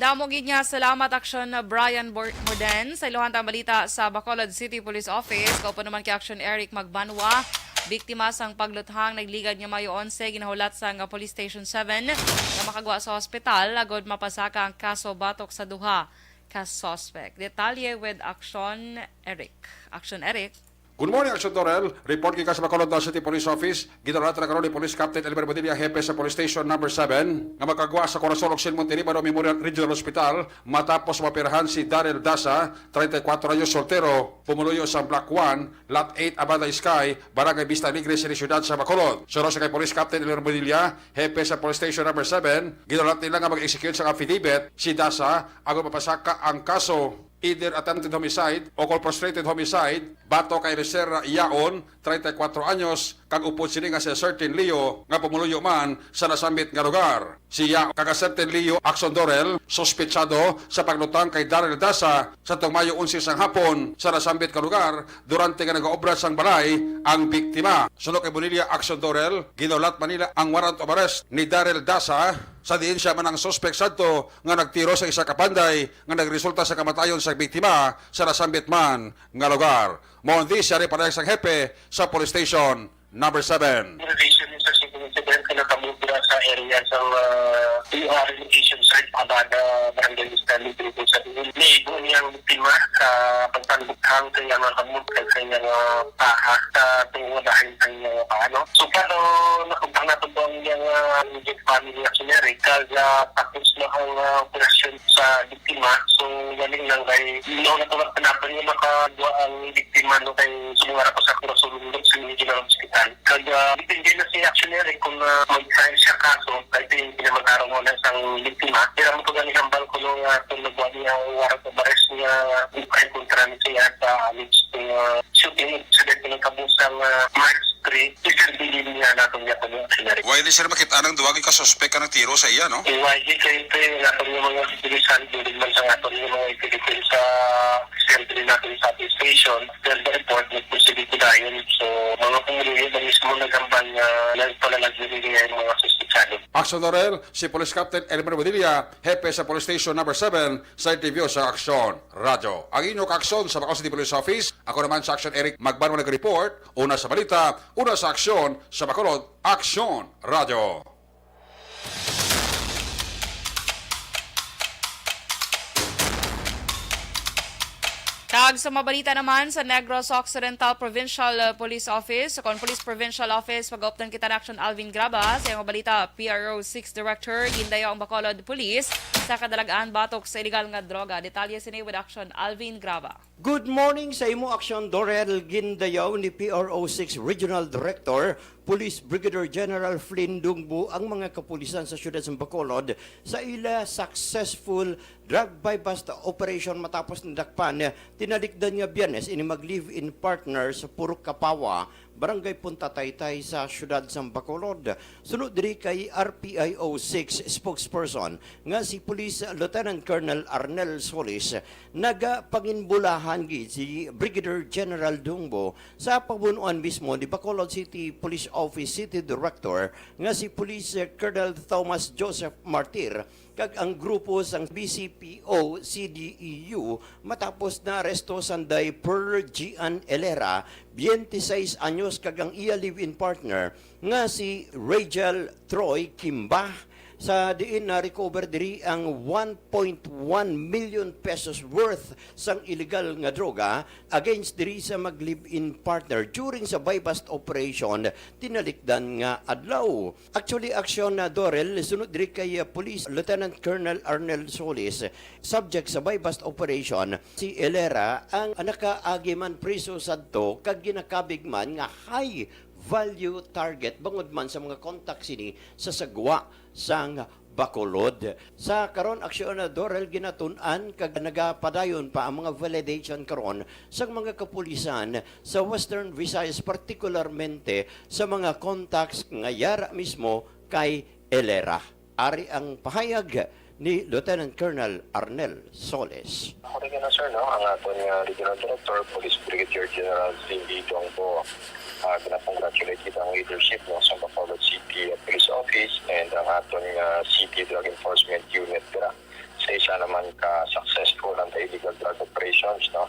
Damo gid niya salamat action na Brian Morden sa iluhan tang balita sa Bacolod City Police Office. Kaupo naman kay action Eric Magbanwa. Biktima sang pagluthang nagligad niya Mayo 11 ginahulat sa Police Station 7 na makagwa sa ospital agod mapasaka ang kaso batok sa duha ka suspect. Detalye with Action Eric. Action Eric. Good morning, Action Torel. Report kay sa Bacolod City Police Office. Ginarat na karon ni Police Captain Elmer Bodilla, hepe sa Police Station number 7, nga makagwa sa Corazon Occidental Monterrey Memorial Regional Hospital matapos mapirahan si Daryl Dasa, 34 anyos soltero, pumuluyo sa Block 1, Lot 8, Abada Sky, Barangay Vista Alegre, Ciudad sa Bacolod. Suro sa kay Police Captain Elmer Bodilla, hepe sa Police Station number 7, ginarat nila nga mag-execute sa affidavit si Dasa agon mapasaka ang kaso either attempted homicide o frustrated homicide, bato kay Reserra Yaon, 34 anyos, kag upod sini nga si certain Leo nga pumuluyo man sa nasambit nga lugar. Siya kag certain Leo Axon Dorel, sospechado sa paglutang kay Daryl Dasa sa tuong Mayo 11 sang hapon sa nasambit nga lugar durante nga nag-oobra sang balay ang biktima. Sunod kay Bonilla Axon Dorel, ginulat Manila ang warrant of arrest ni Daryl Dasa sa diin siya man ang suspect sadto nga nagtiro sa isa ka panday nga nagresulta sa kamatayon sa biktima sa nasambit man nga lugar. Mo di siya rin parehas ang hepe sa police station number 7. In relation sa incident na kamubra sa area sa PR location site Abada Barangay Vista Alegre sa Ligo niyang biktima sa pagtandukhang kaya nga kamut kaya nga paha sa tungo dahil kanya paano. So pero nakumpang na ito ang yung immediate family actionary kaya tapos na ang operasyon sa biktima. So galing lang kay noon na ito panapan niya makagawa ang biktima no kay sumara ko sa Kurasulundog sa Regional Hospital. Kaya dipindi na si actionary kung mag-sign siya kaso kahit yung pinamagkaroon mo na isang biktima. Kaya mo ito galing hambal ko nung nagbuwa niya ang warang of arrest niya ay kontra niya sa shooting incident ng kabusang March 3. Isang niya natong niya kung actionary. Why di sir makita nang duwagi ka suspect ka ng tiro sa iya, no? YG kayo ito yung natong yung mga bilisan during man sa natong yung mga Philippines sa assembly natin sa station. Then the report nag-proceed ko dahil. So mga pumuluyo na mismo nagambal na nagpalalagbili yung mga suspetsado. Action Dorel, si Police Captain Elmer Bodilla, hepe sa Police Station number 7, sa interview sa Action Radio. Ang inyong aksyon sa Bacolod City Police Office, ako naman sa Action Eric Magbanwa nag-report, una sa balita, una sa aksyon sa Bacolod, Action Radio. Kag sa mabalita naman sa Negros Occidental Provincial Police Office, sa Police Provincial Office, pag-optan kita na action Alvin Graba, sa iyong mabalita PRO 6 Director, gindayo ang Bacolod Police sa kadalagaan batok sa illegal nga droga. Detalye sini with action Alvin Graba. Good morning sa imo aksyon Dorel Gindayaw ni PRO 6 Regional Director, Police Brigadier General Flynn Dungbu ang mga kapulisan sa siyudad sa Bacolod sa ila successful drug by bust operation matapos nadakpan tinalikdan nga Biyernes ini mag-live-in partner sa Purok Kapawa, Barangay Punta Taytay sa siyudad sa Bacolod. Sunod diri kay RPIO 6 spokesperson nga si Police Lieutenant Colonel Arnel Solis nagapanginbulahan gid si Brigadier General Dungbo sa pabunuan mismo ni Bacolod City Police Office City Director nga si Police Colonel Thomas Joseph Martir kag ang grupo sang BCPO CDEU matapos na aresto sanday Per Gian Elera, 26 anyos kag ang iya live-in partner nga si Rachel Troy Kimba. Sa diin na recover diri ang 1.1 million pesos worth sang illegal nga droga against diri sa mag-live-in partner during sa buy-bust operation tinalikdan nga adlaw. Actually, aksyon na Dorel sunod diri kay Police Lieutenant Colonel Arnel Solis, subject sa buy-bust operation si Elera ang nakaagi man priso sadto kag ginakabig man nga high value target bangod man sa mga contact sini sa sagwa sang Bacolod. Sa karon aksyon na Dorel ginatun-an kag nagapadayon pa ang mga validation karon sa mga kapulisan sa Western Visayas, particularmente sa mga contacts nga yara mismo kay Elera. Ari ang pahayag ni Lieutenant Colonel Arnel Soles. Ako rin na sir, no? Ang aton Regional Director, Police Brigadier General Cindy Dongbo, ginapongratulate kita ang leadership no, sa Bacolod City Police Office and ang aton City Drug Enforcement Unit sa isa naman ka-successful ang illegal drug operations. No?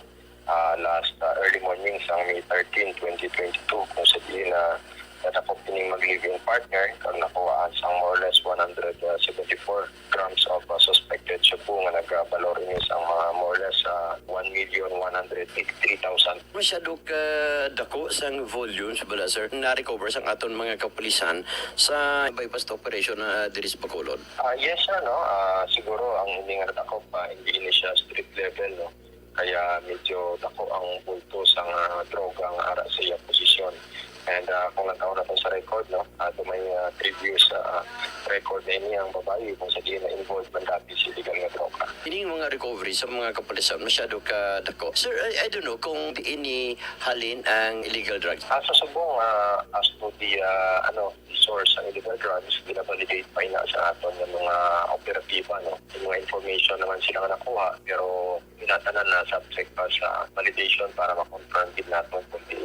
Last early morning sa May 13, 2022 kung sa di na natapos pining mag-living partner kung nakuhaan sang more or less 174 grams of suspected shabu nga nagbalor niya sa mga more or less 1,183,000. Masyado ka dako sang volume sa bala sir na-recover sang aton mga kapulisan sa bypass operation na diri sa Bacolod. Yes sir, no? Siguro ang hindi nga dako pa hindi siya street level, no? Kaya medyo dako ang bulto sang droga nga ara sa iya posisyon. And kung nataon natin sa record, no, may previous record na ini ang babae kung sa di na involved man dati sa illegal nga droga. Ini mga recovery sa mga kapulisan masyado ka dako. Sir, I don't know kung di ini halin ang illegal drugs. Sa subong, as to the source ng illegal drugs, binabalidate pa ina sa aton ng mga operatiba. No? Yung mga information naman sila nga nakuha, pero pinatanan na subject pa sa validation para makonfirm din natin kung di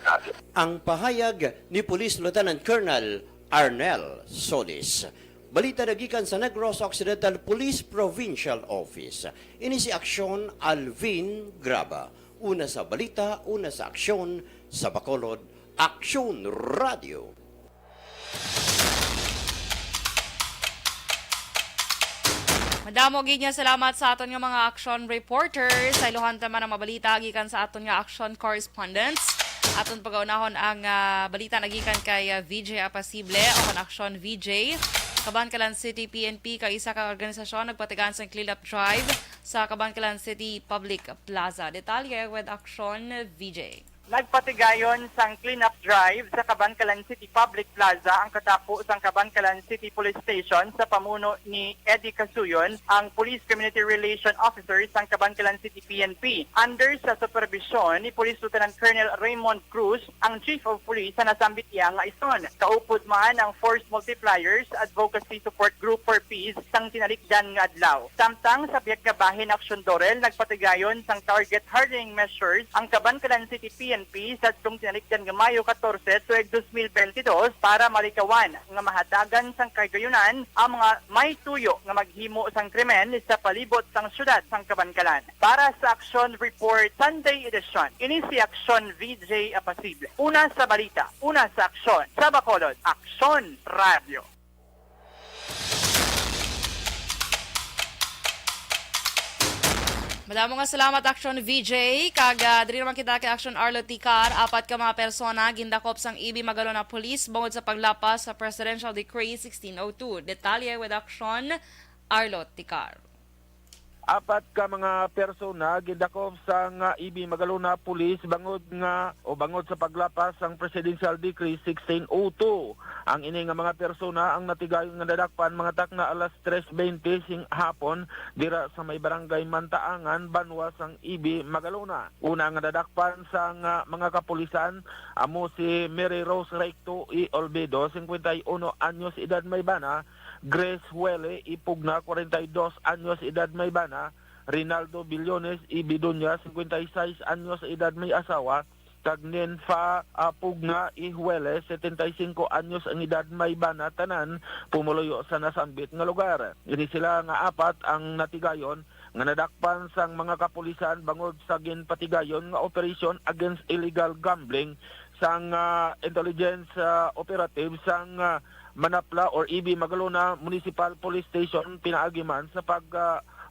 natin. Ang pahayag ni Police Lieutenant Colonel Arnel Solis. Balita nagikan sa Negros Occidental Police Provincial Office. Ini si Aksyon Alvin Graba. Una sa balita, una sa aksyon sa Bacolod, Aksyon Radio. Madamo gid niya salamat sa aton nga mga action reporters. Sa iluhan man ang mabalita gikan sa aton nga action correspondents. Aton pagaunahon ang balita nagikan kay VJ Apasible o kan Action VJ. Cabancalan City PNP kay isa ka organisasyon nagpatigan sa clean up drive sa Cabancalan City Public Plaza. Detalye with Action VJ. Nagpatigayon sang cleanup drive sa Cabancalan City Public Plaza ang katapo sang Cabancalan City Police Station sa pamuno ni Eddie Casuyon, ang Police Community Relation Officer sang Cabancalan City PNP. Under sa supervision ni Police Lieutenant Colonel Raymond Cruz, ang Chief of Police sa nasambit iya nga ison. Kaupod man ang Force Multipliers Advocacy Support Group for Peace sang tinalikdan nga adlaw. Samtang sa biyak nga bahin Aksyon Dorel, nagpatigayon sang target hardening measures ang Cabancalan City PNP sa itong tinalikdan nga Mayo 14 tuig 2022 para malikawan nga mahatagan sang kagayunan ang mga may tuyo nga maghimo sang krimen sa palibot sang syudad sang Cabancalan. Para sa Action Report Sunday Edition, ini si Action VJ Apasible. Una sa balita, una sa aksyon. Sa Bacolod, Aksyon Radio. Madamo nga salamat Action VJ. Kag diri naman kita kay Action Arlo Ticar, apat ka mga persona gindakop sang IBI Magalo na police bungod sa paglapas sa Presidential Decree 1602. Detalye with Action Arlo Ticar. apat ka mga persona gidakop sa nga IB Magalona Police bangod sa paglapas sang Presidential Decree 1602. Ang ini nga mga persona ang natigayon nga nadakpan mga takna alas 3:20 sing hapon dira sa may barangay Mantaangan, Banwa sang IB Magalona. Una nga nadakpan sa mga kapulisan amo si Mary Rose Recto y Olvido, 51 anyos edad may bana, Grace Huele Ipugna, 42 anyos edad may bana, Rinaldo Billones Ibidunya, 56 anyos edad may asawa, kag Nenfa Pugna Ihuele, 75 anyos ang edad may bana, tanan pumuluyo sa nasambit nga lugar. Ini sila nga apat ang natigayon nga nadakpan sang mga kapulisan bangod sa ginpatigayon nga operation against illegal gambling sang intelligence operative sang Manapla or IB Magalona Municipal Police Station pinaagiman sa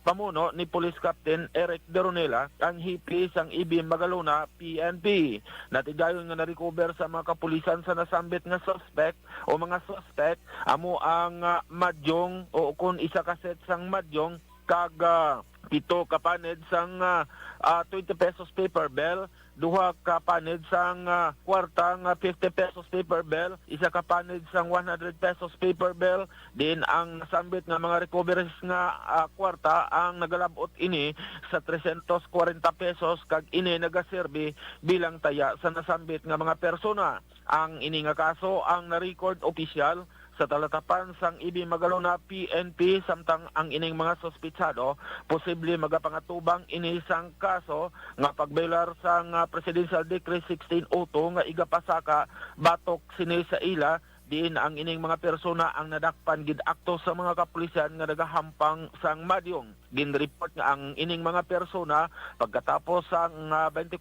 pamuno ni Police Captain Eric Deronela, ang hipis ang IB Magalona PNP. Natigayon nga na-recover sa mga kapulisan sa nasambit nga suspect o mga suspect amo ang madyong o kun isa ka set sang madyong kag pito ka paned sang 20 pesos paper bill, duha ka paned sang kwarta nga 50 pesos paper bill, isa ka paned sang 100 pesos paper bill, din ang nasambit nga mga recoveries nga kwarta ang nagalabot ini sa 340 pesos kag ini nagaserbi bilang taya sa nasambit nga mga persona. Ang ini nga kaso ang na-record official sa talatapan sang IB Magalona PNP samtang ang ining mga sospitsado posible magapangatubang ini sang kaso nga pagbelar sang Presidential Decree 1602 nga igapasaka batok sini sa ila diin ang ining mga persona ang nadakpan gid akto sa mga kapulisan nga nagahampang sang madyong. Ginreport nga ang ining mga persona pagkatapos sang 24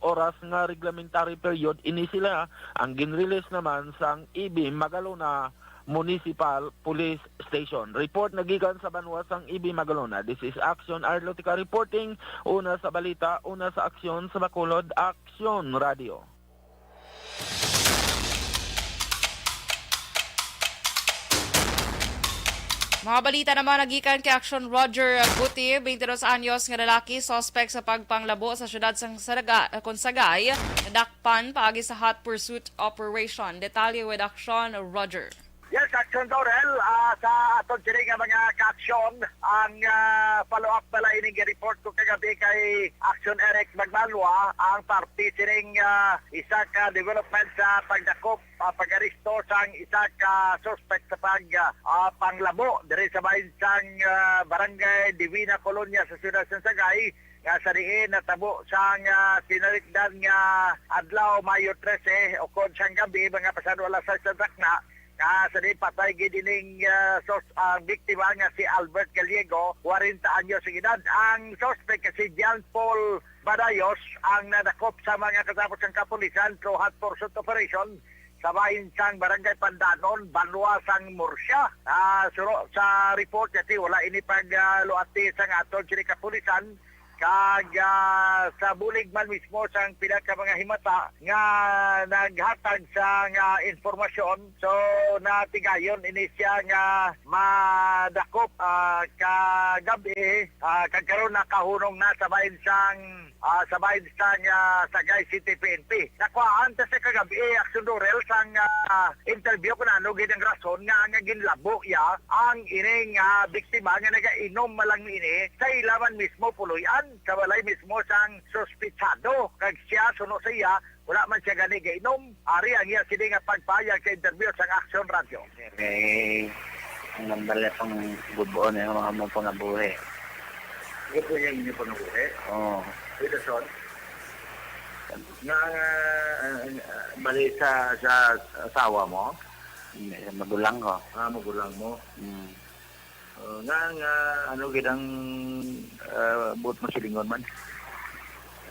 oras nga reglementary period ini sila ang ginrelease naman sang IB Magalona Municipal Police Station. Report nagikan sa Banwa sang IB Magalona. This is Action Arlotica reporting. Una sa balita, una sa aksyon sa Bacolod, Action Radio. Mga balita naman nagikan kay Action Roger Buti, 22 anyos nga lalaki, suspect sa pagpanglabo sa syudad sang Consagay, nadakpan paagi sa hot pursuit operation. Detalye with Action Roger. Yes, Action Dorel, sa atong sining nga mga ka-aksyon, ang follow-up pala ining report ko kagabi kay Action Eric Magmalwa, ang party sining isa ka development sa pagdakop, pag-aristo sang isa ka suspect sa panglabo diri sa bahinsang Barangay Divina Colonia sa Ciudad Sansagay, nga sa diin natabo sang sinalikdan nga adlaw Mayo 13 o kon sang gabi mga pasado alas 6 sa dakna. Sa di patay gidining biktima nga si Albert Gallego, 40 anyos ang edad. Ang suspect si John Paul Badayos ang nadakop sa mga katapos ng kapulisan through hot pursuit operation sa bahinsang Barangay Pandanon, Banwa sang Murcia. Sa report kasi wala ini pagluati sa atol sini kapulisan kag sa bulig man mismo sang pila ka mga himata nga naghatag sa nga informasyon. So natigayon ini siya nga madakop kagabi kagkaroon na kahunong na sa bahinsang Sagay City PNP. Nakuhaan ta sa kagabi Action Dorel sang interview ko na gid ang rason nga ginlabo ya ang ining biktima nga nagainom malang ini sa ilaman mismo puluyan sa balay mismo sang sospitsado. Kag siya suno sa iya wala man siya gani gainom. Ari ang iya sini nga pagpayag sa interview sang Action Radio. Ang nambala pang bubuon ng mga mga pangabuhi. Ito po yung inyo pangabuhi? Oo. Ito son? Nga bali sa asawa mo? Magulang ko. Magulang mo? Nga ano gitang buot mo silingon man?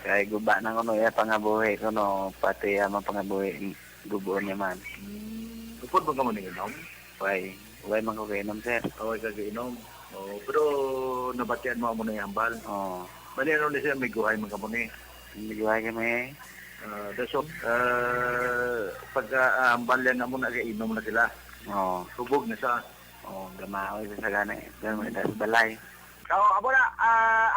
Kaya guba na ko ya pangabuhi ko no, pati mga pangabuhi bubuon niya man. Upod ba ka mo inom? Way man ko kainom, sir. Way ka kainom? Pero nabatian mo na yung hambal? Oo. Bali ano na siya may guhay mga kamo ni? May guhay kami. So, pag hambal yan na mo nag-inom na sila? Oo. Hubog na siya? Oo, gamahoy sa sagana. Sa balay. So, amo na,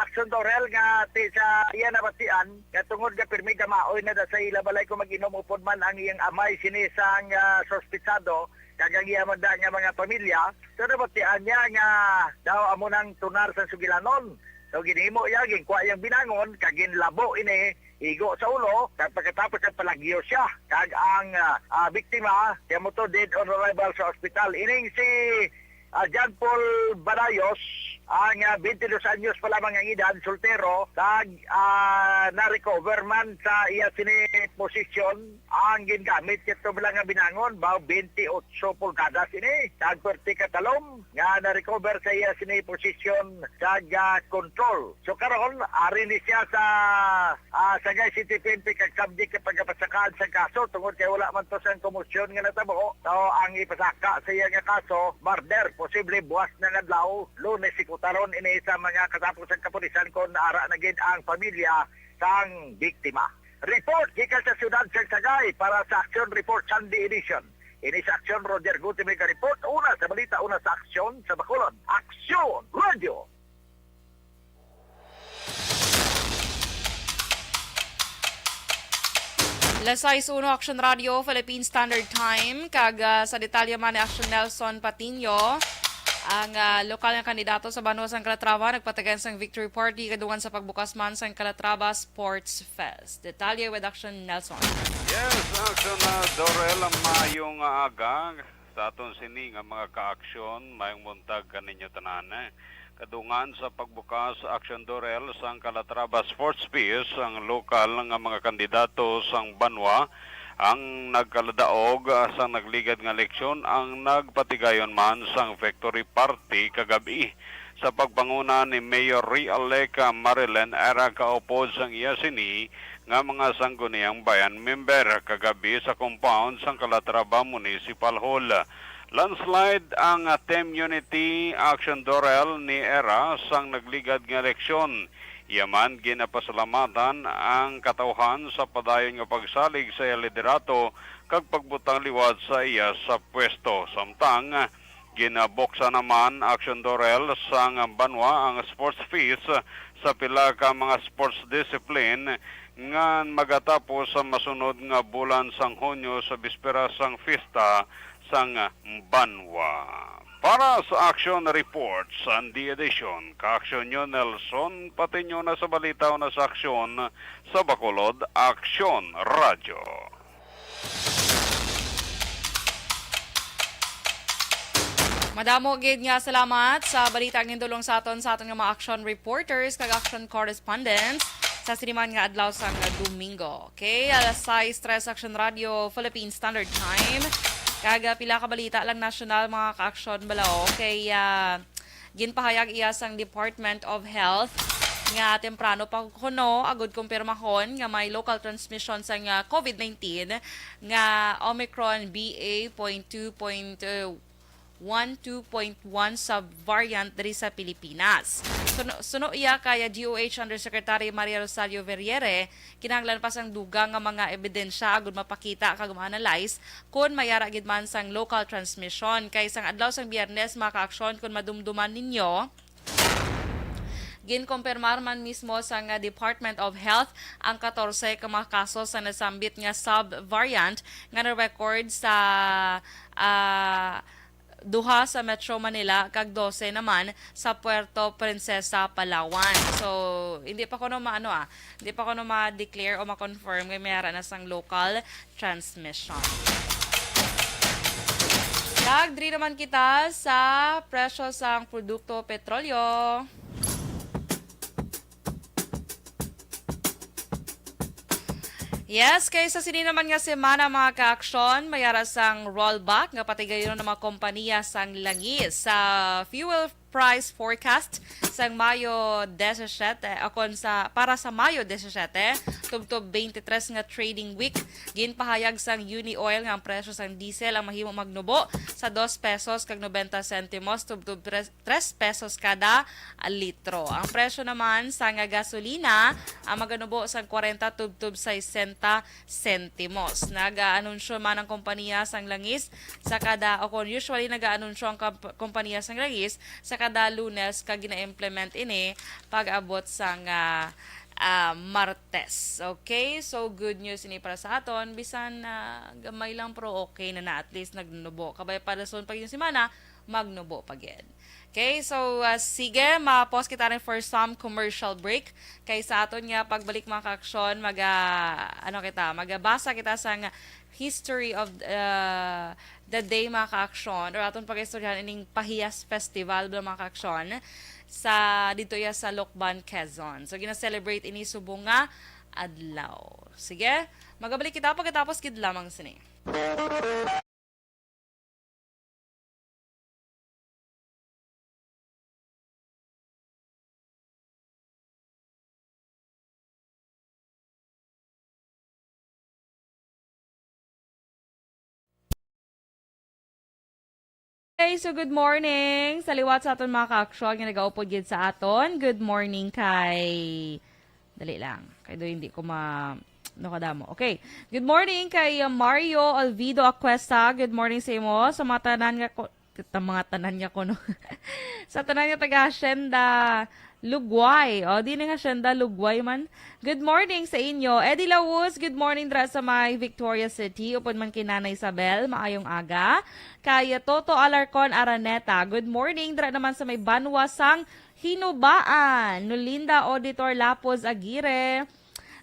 aksyon Dorel nga ti sa iya nabatian, nga tungod nga pirmi gamaoy na da sa ila balay ko mag-inom upod man ang iyang amay sinisang sospitsado, kagang iya man da nga mga pamilya. So, nabatian niya nga daw amo nang tunar sa sugilanon. So, ginimo iya, ginkwa iyang binangon, kagin labo ini, igo sa ulo, kag pagkatapos ang palagyo siya. Kag ang biktima, siya mo to dead on arrival sa ospital. Ining si John Paul Barayos, ang 22 anyos pa lamang ang edad, soltero, kag na-recover man sa iya sini posisyon ang gingamit kito lang nga binangon, bao 28 pulgadas ini, kag perti katalom, nga na-recover sa iya sini posisyon kag control. So karon ari ni siya sa Sagay City PNP kag subject ka pagkapasakaan sa kaso, tungod kay wala man to sa komosyon nga natabo. So ang ipasaka sa iya nga kaso, murder, posible buwas na adlaw, Lunes sikutaron ini sa mga katapos ng kapulisan kon ara na gid ang pamilya sang biktima. Report gikan sa siyudad sa Sagay para sa Action Report Sunday Edition. Ini sa Action Roger Gutime ka report, una sa balita, una sa aksyon sa Bacolod. Aksyon Radio. Lasais Uno Action Radio, Philippine Standard Time. Kag sa detalye man ni Action Nelson Patiño, ang lokal nga kandidato sa Banwa sang Calatrava nagpatagan sang victory party kadungan sa pagbukas man sang Calatrava Sports Fest. Detalye with Action Nelson. Yes, action na Dorel ang mayong aga sa aton sini nga mga ka-aksyon mayong muntag kaninyo tanan. Kadungan sa pagbukas Action Dorel sang Calatrava Sports Fest ang lokal nga mga kandidato sang Banwa ang nagkaladaog sa nagligad nga eleksyon ang nagpatigayon man sang victory party kagabi sa pagpanguna ni Mayor Re-elect Marilyn Era kaupod sang iya sini nga mga sangguniang bayan member kagabi sa compound sang Calatrava Municipal Hall. Landslide ang Team Unity Action Dorel ni Era sang nagligad nga eleksyon. Yaman ginapasalamatan ang katauhan sa padayon nga pagsalig sa iya liderato kag pagbutang liwat sa iya sa pwesto. Samtang ginaboksa naman Action Dorel sang Banwa ang sports fees sa pila ka mga sports discipline nga magatapos sa masunod nga bulan sang Hunyo sa bispera sang fiesta sang Banwa. Para sa Action Report Sunday Edition, ka-aksyon nyo Nelson, pati nyo na sa balita na sa aksyon sa Bacolod Action Radio. Madamo gid nga salamat sa balita ang indulong sa aton nga mga action reporters kag action correspondents sa siniman nga adlaw sang Domingo. Okay, alas 6:03 Action Radio Philippine Standard Time. Kaga pila ka balita lang national mga ka-action balao kay ginpahayag iya sang Department of Health nga temprano pa kuno agud kumpirmahon nga may local transmission sa COVID-19 nga Omicron BA.2.12.1 sub-variant diri sa Pilipinas. Suno iya kaya DOH Undersecretary Maria Rosario Verriere, kinahanglan pa sang dugang nga mga ebidensya agud mapakita kag ma-analyze kung mayara gid man sang local transmission. Kay sang adlaw sang Biyernes maka-aksyon kung madumduman ninyo, ginkompirmar man mismo sa Department of Health ang 14 ka mga kaso sa nasambit nga sub-variant nga na-record sa duha sa Metro Manila kag 12 naman sa Puerto Princesa, Palawan. So, hindi pa ko hindi pa ko ma-declare o ma-confirm nga mayara na sang local transmission. Kag diri naman kita sa presyo sang produkto petrolyo. Yes, kaysa sini naman nga semana mga ka-aksyon, mayara sang rollback nga patigayon ng mga kompanya sang langis sa fuel price forecast sang Mayo 17 para sa Mayo 17 tubtob 23 nga trading week. Ginpahayag sang Unioil nga ang presyo sang diesel ang mahimo magnubo sa 2 pesos kag 90 sentimos tubtob 3 pesos kada litro. Ang presyo naman sang gasolina ang maganubo sang 40 tubtob 60 sentimos. Nag-aanunsyo man ang kompanya sang langis sa kada usually nag-aanunsyo ang kompanya sang langis sa kada kada Lunes kag gina-implement ini pag-abot sang Martes. Okay? So, good news ini para sa aton. Bisan gamay lang pero okay na at least nagnubo. Kabay para sa pag yung semana, magnubo pagin. Okay? So, sige, ma-pause kita rin for some commercial break. Kay sa aton nga, pagbalik mga ka-aksyon, magabasa kita sa history of the day mga ka-aksyon or aton pag-istoryahan ining Pahiyas Festival mga ka-aksyon sa dito ya sa Lokban, Quezon. So gina-celebrate ini subong nga adlaw. Sige, magabalik kita pagkatapos kid lamang sini. Okay, so good morning. Sa liwat sa aton mga ka-aksyon nga nag-aupod gid sa aton. Good morning kay... Dali lang. Kay do hindi ko kadamo. Okay. Good morning kay Mario Alvido Acuesta. Good morning sa imo. Sa mga tanan nga ko... sa tanan nga taga-Hacienda Lugway. O, di na nga Hacienda Lugway man. Good morning sa inyo. Eddie Lawus, good morning dra sa may Victoria City. Upod man kay Nana Isabel, maayong aga. Kay Toto Alarcon Araneta, good morning dra naman sa may Banwasang Hinubaan. Nulinda Auditor Lapos Aguirre,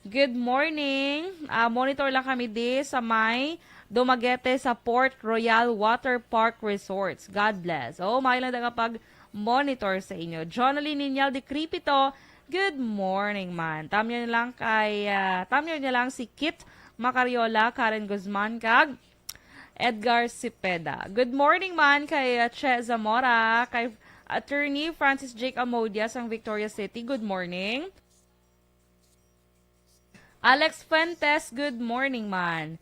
good morning. Monitor lang kami di sa may Dumaguete sa Port Royal Water Park Resorts. God bless. Oh, may lang kapag monitor sa inyo. Jonaline Ninyal de Cripito, good morning man. Tamyo niya lang si Kit Macariola, Karen Guzman, kag Edgar Cepeda. Good morning man kay Che Zamora, kay Attorney Francis Jake Amodia sang Victoria City. Good morning. Alex Fuentes, good morning man.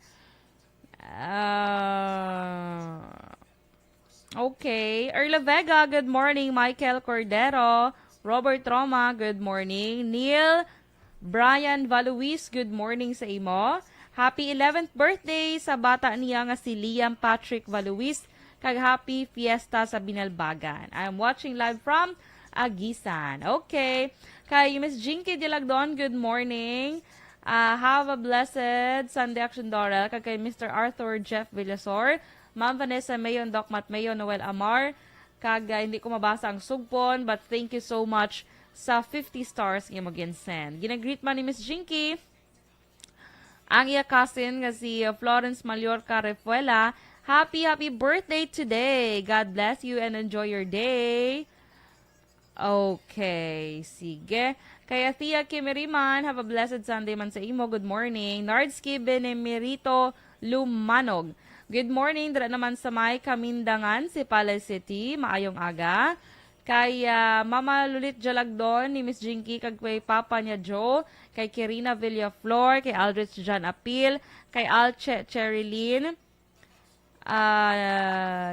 Okay. Erla Vega, good morning. Michael Cordero. Robert Roma, good morning. Neil Brian Valuis, good morning sa imo. Happy 11th birthday sa bata niya nga si Liam Patrick Valuis. Kag happy fiesta sa Binalbagan. I'm watching live from Agisan. Okay. Kay Miss Jinky Dilagdon, good morning. Have a blessed Sunday Action Dorel. Kag kay Mr. Arthur Jeff Villasor. Ma'am Vanessa Mayon, Doc Mat Mayon, Noel Amar. Kag hindi ko mabasa ang sugpon, but thank you so much sa 50 stars nga mag-send. Ginagreet man ni Miss Jinky ang iya cousin nga si Florence Mallorca Refuela. Happy birthday today. God bless you and enjoy your day. Okay, sige. Kaya Thea Kimiriman, have a blessed Sunday man sa imo. Good morning. Nardski Benemerito Lumanog. Good morning. Dara naman sa may Kamindangan, si Palay City. Maayong aga. Kay Mama Lulit Jalagdon, ni Miss Jinky, kag kay Papa niya Joe, kay Kirina Villaflor, kay Aldrich John Apil, kay Alche Cherilyn,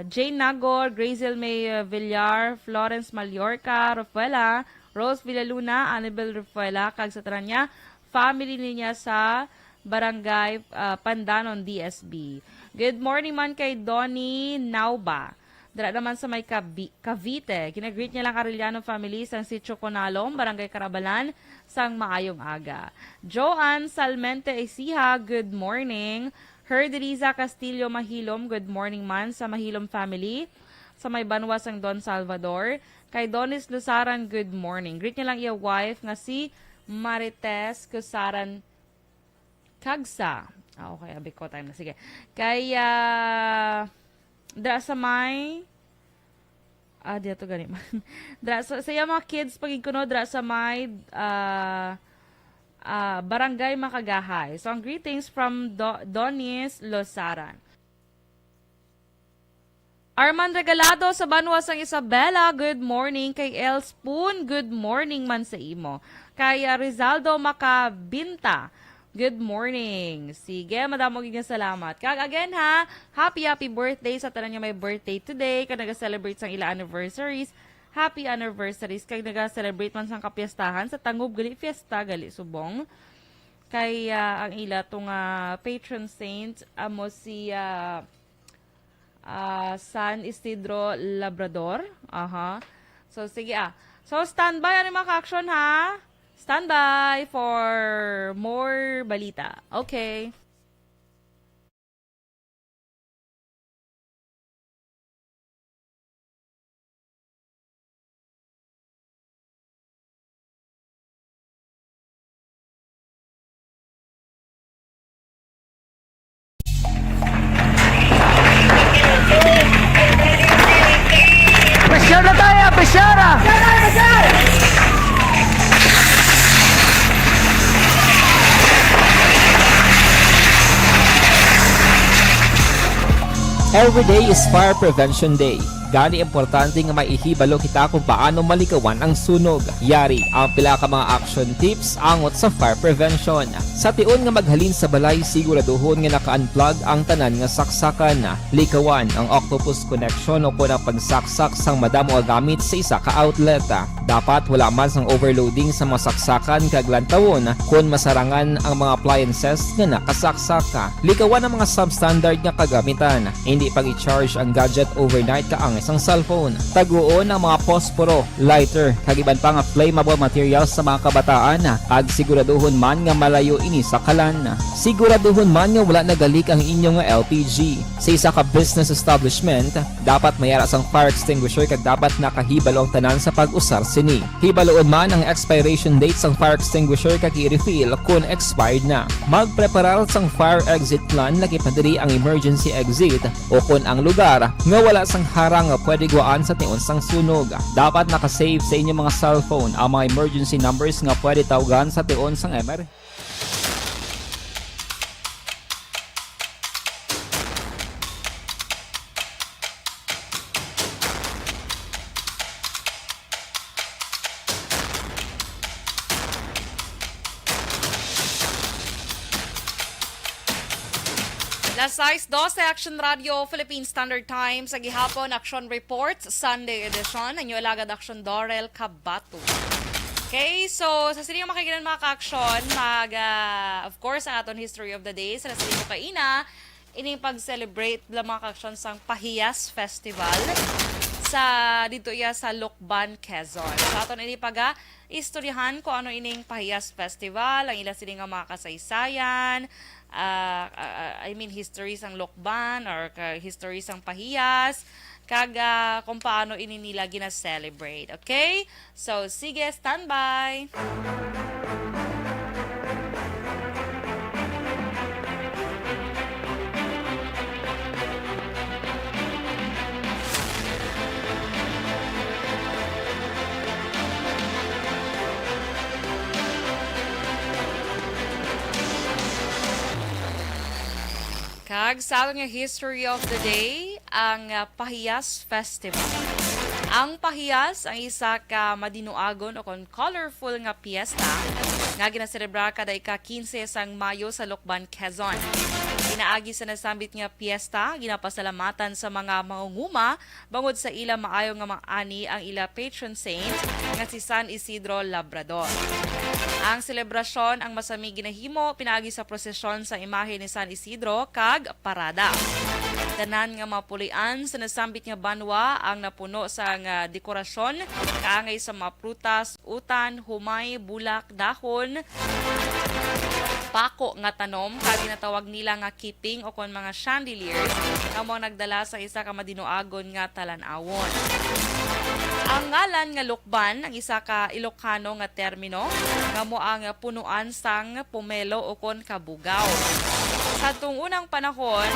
Jane Nagor, Grazel May Villar, Florence Mallorca, Rafaela, Rose Villaluna, Annabel Rafaela, kag sa niya, family niya sa Barangay Pandanon, DSB. Good morning man kay Donnie Nauba. Dara naman sa may Cavite. Kinagreet niya lang Arellano family sang Sitio Conalom, Barangay Carabalan, sang maayong aga. Joanne Salmente Ecija, good morning. Herderiza Castillo Mahilom, good morning man sa Mahilom family. Sa may Banwa sang Don Salvador. Kay Donis Lusaran, good morning. Greet niya lang iya wife nga si Marites Kusaran Kagsa. Okay, abi ko time na. Sige. Kaya dra sa may dito gani man. Dra sa mga kids pagig kuno dra sa may Barangay Makagahay. So ang greetings from Donis Losaran. Arman Regalado sa Banwa sang Isabela, good morning. Kay El Spoon, good morning man sa imo. Kay Rizaldo Macabinta, good morning. Sige, madamo gid salamat. Kag again ha, happy birthday sa tanan nga may birthday today. Kag naga-celebrate sang ila anniversaries. Happy anniversaries. Kag naga-celebrate man sang kapiestahan sa Tangub gali fiesta gali subong. Kay ang ila tong patron saint amo si San Isidro Labrador. So, sige So, standby ano mga ka-action ha? Standby for more balita. Okay. Pressure na tayo! Pressure! Every day is Fire Prevention Day. Gani importante nga maihibalo kita kung paano malikawan ang sunog. Yari ang pila ka mga action tips angot sa fire prevention. Sa tion nga maghalin sa balay, siguraduhon nga naka-unplug ang tanan nga saksakan. Likawan ang octopus connection o kung ang pagsaksak sang madamo gamit sa isa ka outlet. Dapat wala man sang overloading sa mga saksakan kag lantawon kung masarangan ang mga appliances nga nakasaksaka. Likawan ang mga substandard nga kagamitan. Hindi pag i-charge ang gadget overnight kaang isang cellphone. Taguon ang mga posporo, lighter, kagiban pa nga flammable materials sa mga kabataan. Ag siguraduhon man nga malayo ini sa kalan. Siguraduhon man nga wala nagalik ang inyong LPG. Sa isa ka business establishment, dapat mayara sang fire extinguisher kag dapat nakahibalo ang tanan sa pag-usar sini. Hibaloon man ang expiration date sang fire extinguisher kag i-refill kung expired na. Magpreparar sang fire exit plan lagi padiri ang emergency exit o kung ang lugar nga wala sang harang nga pwede guaan sa tion sang sunog. Dapat nakasave sa inyong mga cellphone ang mga emergency numbers nga pwede tawagan sa tion sang emer. Las 6:12 Action Radio Philippine Standard Time sa gihapon Action Reports Sunday edition ang alagad Action Dorel Cabato. Okay, so sa sining makikinan mga ka-action, of course ang aton history of the day sa sining kaina ining pag-celebrate la mga ka-action sang Pahiyas Festival sa dito iya sa Lucban, Quezon. Sa aton ini istoryahan ko ano ining Pahiyas Festival, ang ila sining mga kasaysayan, history sang Lucban or history sang Pahiyas, kag kung paano ini nila gina-celebrate. Okay? So, sige, standby! Kag sa ating history of the day, ang Pahiyas Festival. Ang Pahiyas ang isa ka madinuagon o colorful nga piyesta nga ginaselebrar kada ika-15 sang Mayo sa Lucban, Quezon. Pinaagi sa nasambit nga piyesta, ginapasalamatan sa mga mangunguma bangod sa ila maayo nga mga-ani ang ila patron saint nga si San Isidro Labrador. Ang selebrasyon ang masami ginahimo pinaagi sa prosesyon sa imahe ni San Isidro kag parada. Tanan nga mapulian sa nasambit nga banwa ang napuno sa nga dekorasyon kaangay sa mga prutas, utan, humay, bulak, dahon, pako nga tanom kag ginatawag nila nga keeping o kon mga chandeliers nga mga nagdala sa isa ka madinuagon nga talan-awon. Ang ngalan nga Lucban ang isa ka Ilocano nga termino nga mo ang punuan sang pomelo o kon kabugaw. Sa tung unang panahon,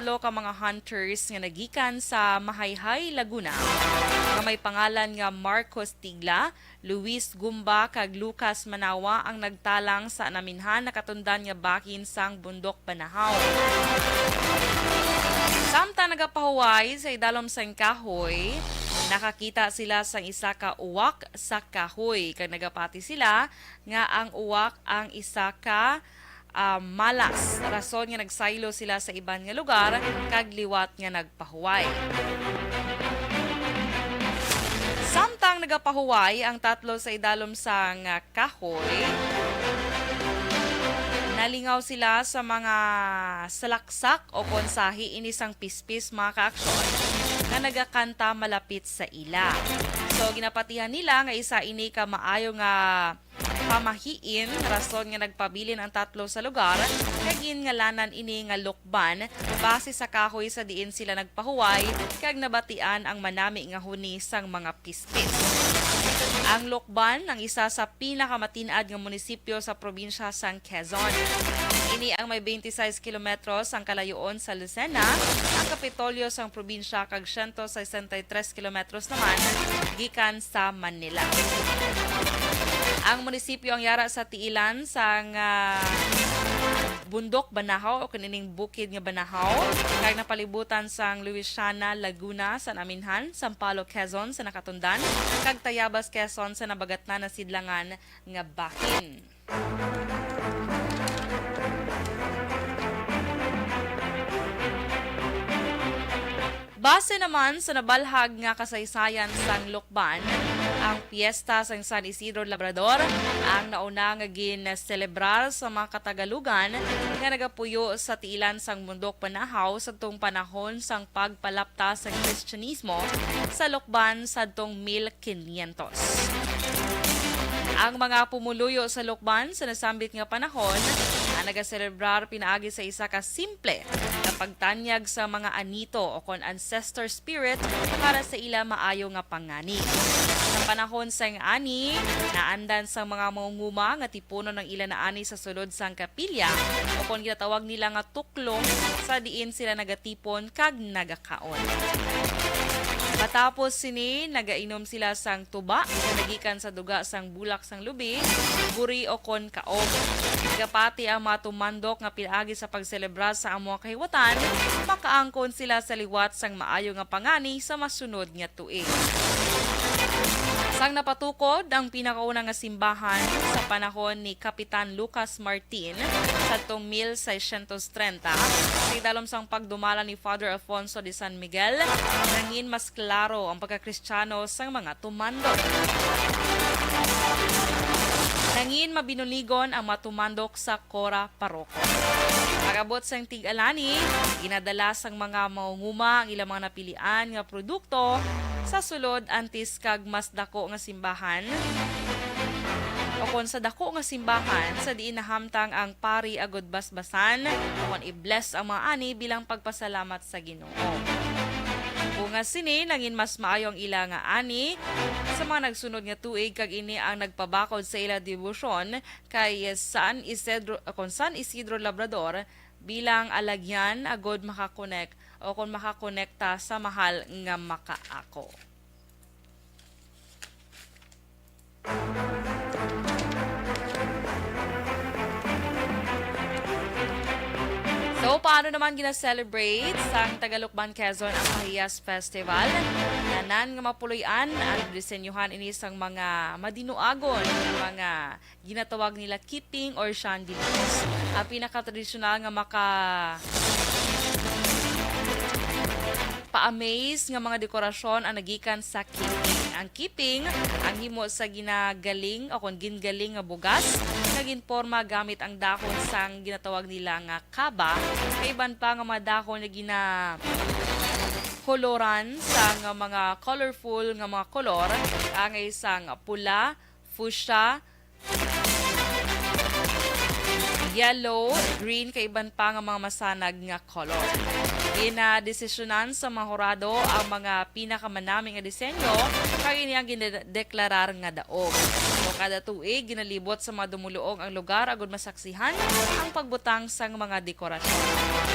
3 ka mga hunters nga nagikan sa Mahayhay, Laguna nga may pangalan nga Marcos Tigla, Luis Gumba kag Lucas Manawa ang nagtalang sa naminhan na katundan nga bakin sang bundok Banahaw. Samtang nagapahuway sa idalom sang kahoy, nakakita sila sa isa ka uwak sa kahoy. Kag nagapati sila nga ang uwak ang isa ka malas. Rason nga nagsaylo sila sa iban nga lugar kag liwat nga nagpahuway. Samtang nagapahuway ang 3 sa idalom sang kahoy, nalingaw sila sa mga salaksak o konsahi inisang pispis mga ka-aksyon na nagakanta malapit sa ila. So ginapatihan nila nga isa ini ka maayo nga pamahiin rason nga nagpabilin ang tatlo sa lugar kag ngalanan ini nga lukban base sa kahoy sa diin sila nagpahuway kag nabatian ang manami nga huni sang mga pispis. Ang Lukban ang isa sa pinakamatinad nga munisipyo sa probinsya sang Quezon. Ini ang may 26 kilometros ang kalayoon sa Lucena, ang kapitolyo sang probinsya kag 163 kilometros naman gikan sa Manila. Ang munisipyo ang yara sa tiilan sang bundok Banahaw o kanining bukid nga Banahaw kag napalibutan sang Luisiana, Laguna, San Aminhan, Sampaloc, Quezon sa Nakatundan kag Tayabas, Quezon sa nabagatnan na sidlangan nga Bakin. Base naman sa nabalhag nga kasaysayan sang Lukban, ang piyesta sang San Isidro Labrador ang nauna nga gin-celebrar sa mga Katagalugan nga nagapuyo sa tiilan sang bundok Banahaw sa tong panahon sang pagpalapta sa Kristyanismo sa Lukban sadtong 1500. Ang mga pumuluyo sa Lukban sa nasambit nga panahon ang nagaselebrar pinaagi sa isa ka simple na pagtanyag sa mga anito o kon ancestor spirit para sa ila maayo nga pangani. Sa panahon sang ani, naandan sa mga mangunguma nga tipuno ng ila na ani sa sulod sang kapilya o kon ginatawag nila nga tuklong sa diin sila nagatipon kag nagakaon. Matapos sini, nagainom sila sang tuba na nagikan sa duga sang bulak sang lubi, buri o kon kaog. Gapati ang mga tumandok nga pinaagi sa pagselebrar sa amo kahiwatan, makaangkon sila sa liwat sang maayo nga pangani sa masunod nga tuig. Sang napatukod ang pinakaunang nga simbahan sa panahon ni Kapitan Lucas Martin sa 1630, sigdalom sang pagdumala ni Father Alfonso de San Miguel, nangin mas klaro ang pagkakristyano sang mga tumandok. Nangin mabinuligon ang matumandok sa Cora Paroko. Pagabot sang tig-alani, ginadala sang mga maunguma ang ilang mga napilian nga produkto sa sulod antis kag mas dako nga simbahan. O kon sa dako nga simbahan, sa diin nahamtang ang pari agod basbasan, o kon i-bless ang mga ani bilang pagpasalamat sa Ginoo. Bunga sini, nangin mas maayo ang ila nga ani sa mga nagsunod nga tuig kag ini ang nagpabakod sa ila debosyon kay San Isidro Labrador bilang alagyan agod makakonek o kung makakonekta sa mahal nga makaako. So, paano naman gina-celebrate sang Tagalukban Quezon ang Pahiyas Festival? Nanan nga mapuloy-an ang disenyuhan ini sang mga madinuagon, mga ginatawag nila keeping or chandeliers. Ang pinaka-tradisyonal nga pa-amaze nga mga dekorasyon ang nagikan sa keeping. Ang keeping, ang himo sa ginagaling o kung gingaling nga bugas, naginporma gamit ang dahon sang ginatawag nila nga kaba, kaiban pa nga mga dahon na koloran sa mga colorful nga mga kolor, ang isang pula, fuchsia, yellow, green, kaiban pa nga mga masanag nga color. Ina-desisyonan sa mga hurado ang mga pinakamanaming nga disenyo kag ini ang ginedeklarar nga daog. So kada tuig ginalibot sa mga dumuluong ang lugar agud masaksihan ang pagbutang sang mga dekorasyon.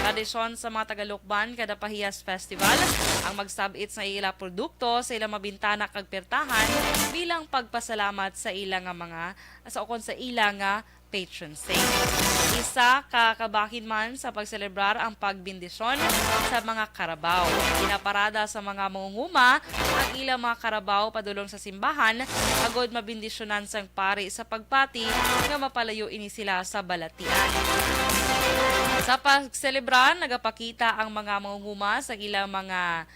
Tradisyon sa mga Tagalukban kada Pahiyas Festival ang magsabit sa ila produkto sa ilang mabintana kag pertahan bilang pagpasalamat sa ilang mga sa ilang patron saint. Isa kakabahin man sa pagselebrar ang pagbindisyon sa mga karabaw. Pinaparada sa mga mangunguma ang ilang mga karabaw padulong sa simbahan agod mabindisyonan sang pari sa pagpati nga mapalayo ini sila sa balatian. Sa pagselebrar, nagapakita ang mga mangunguma sa ilang mga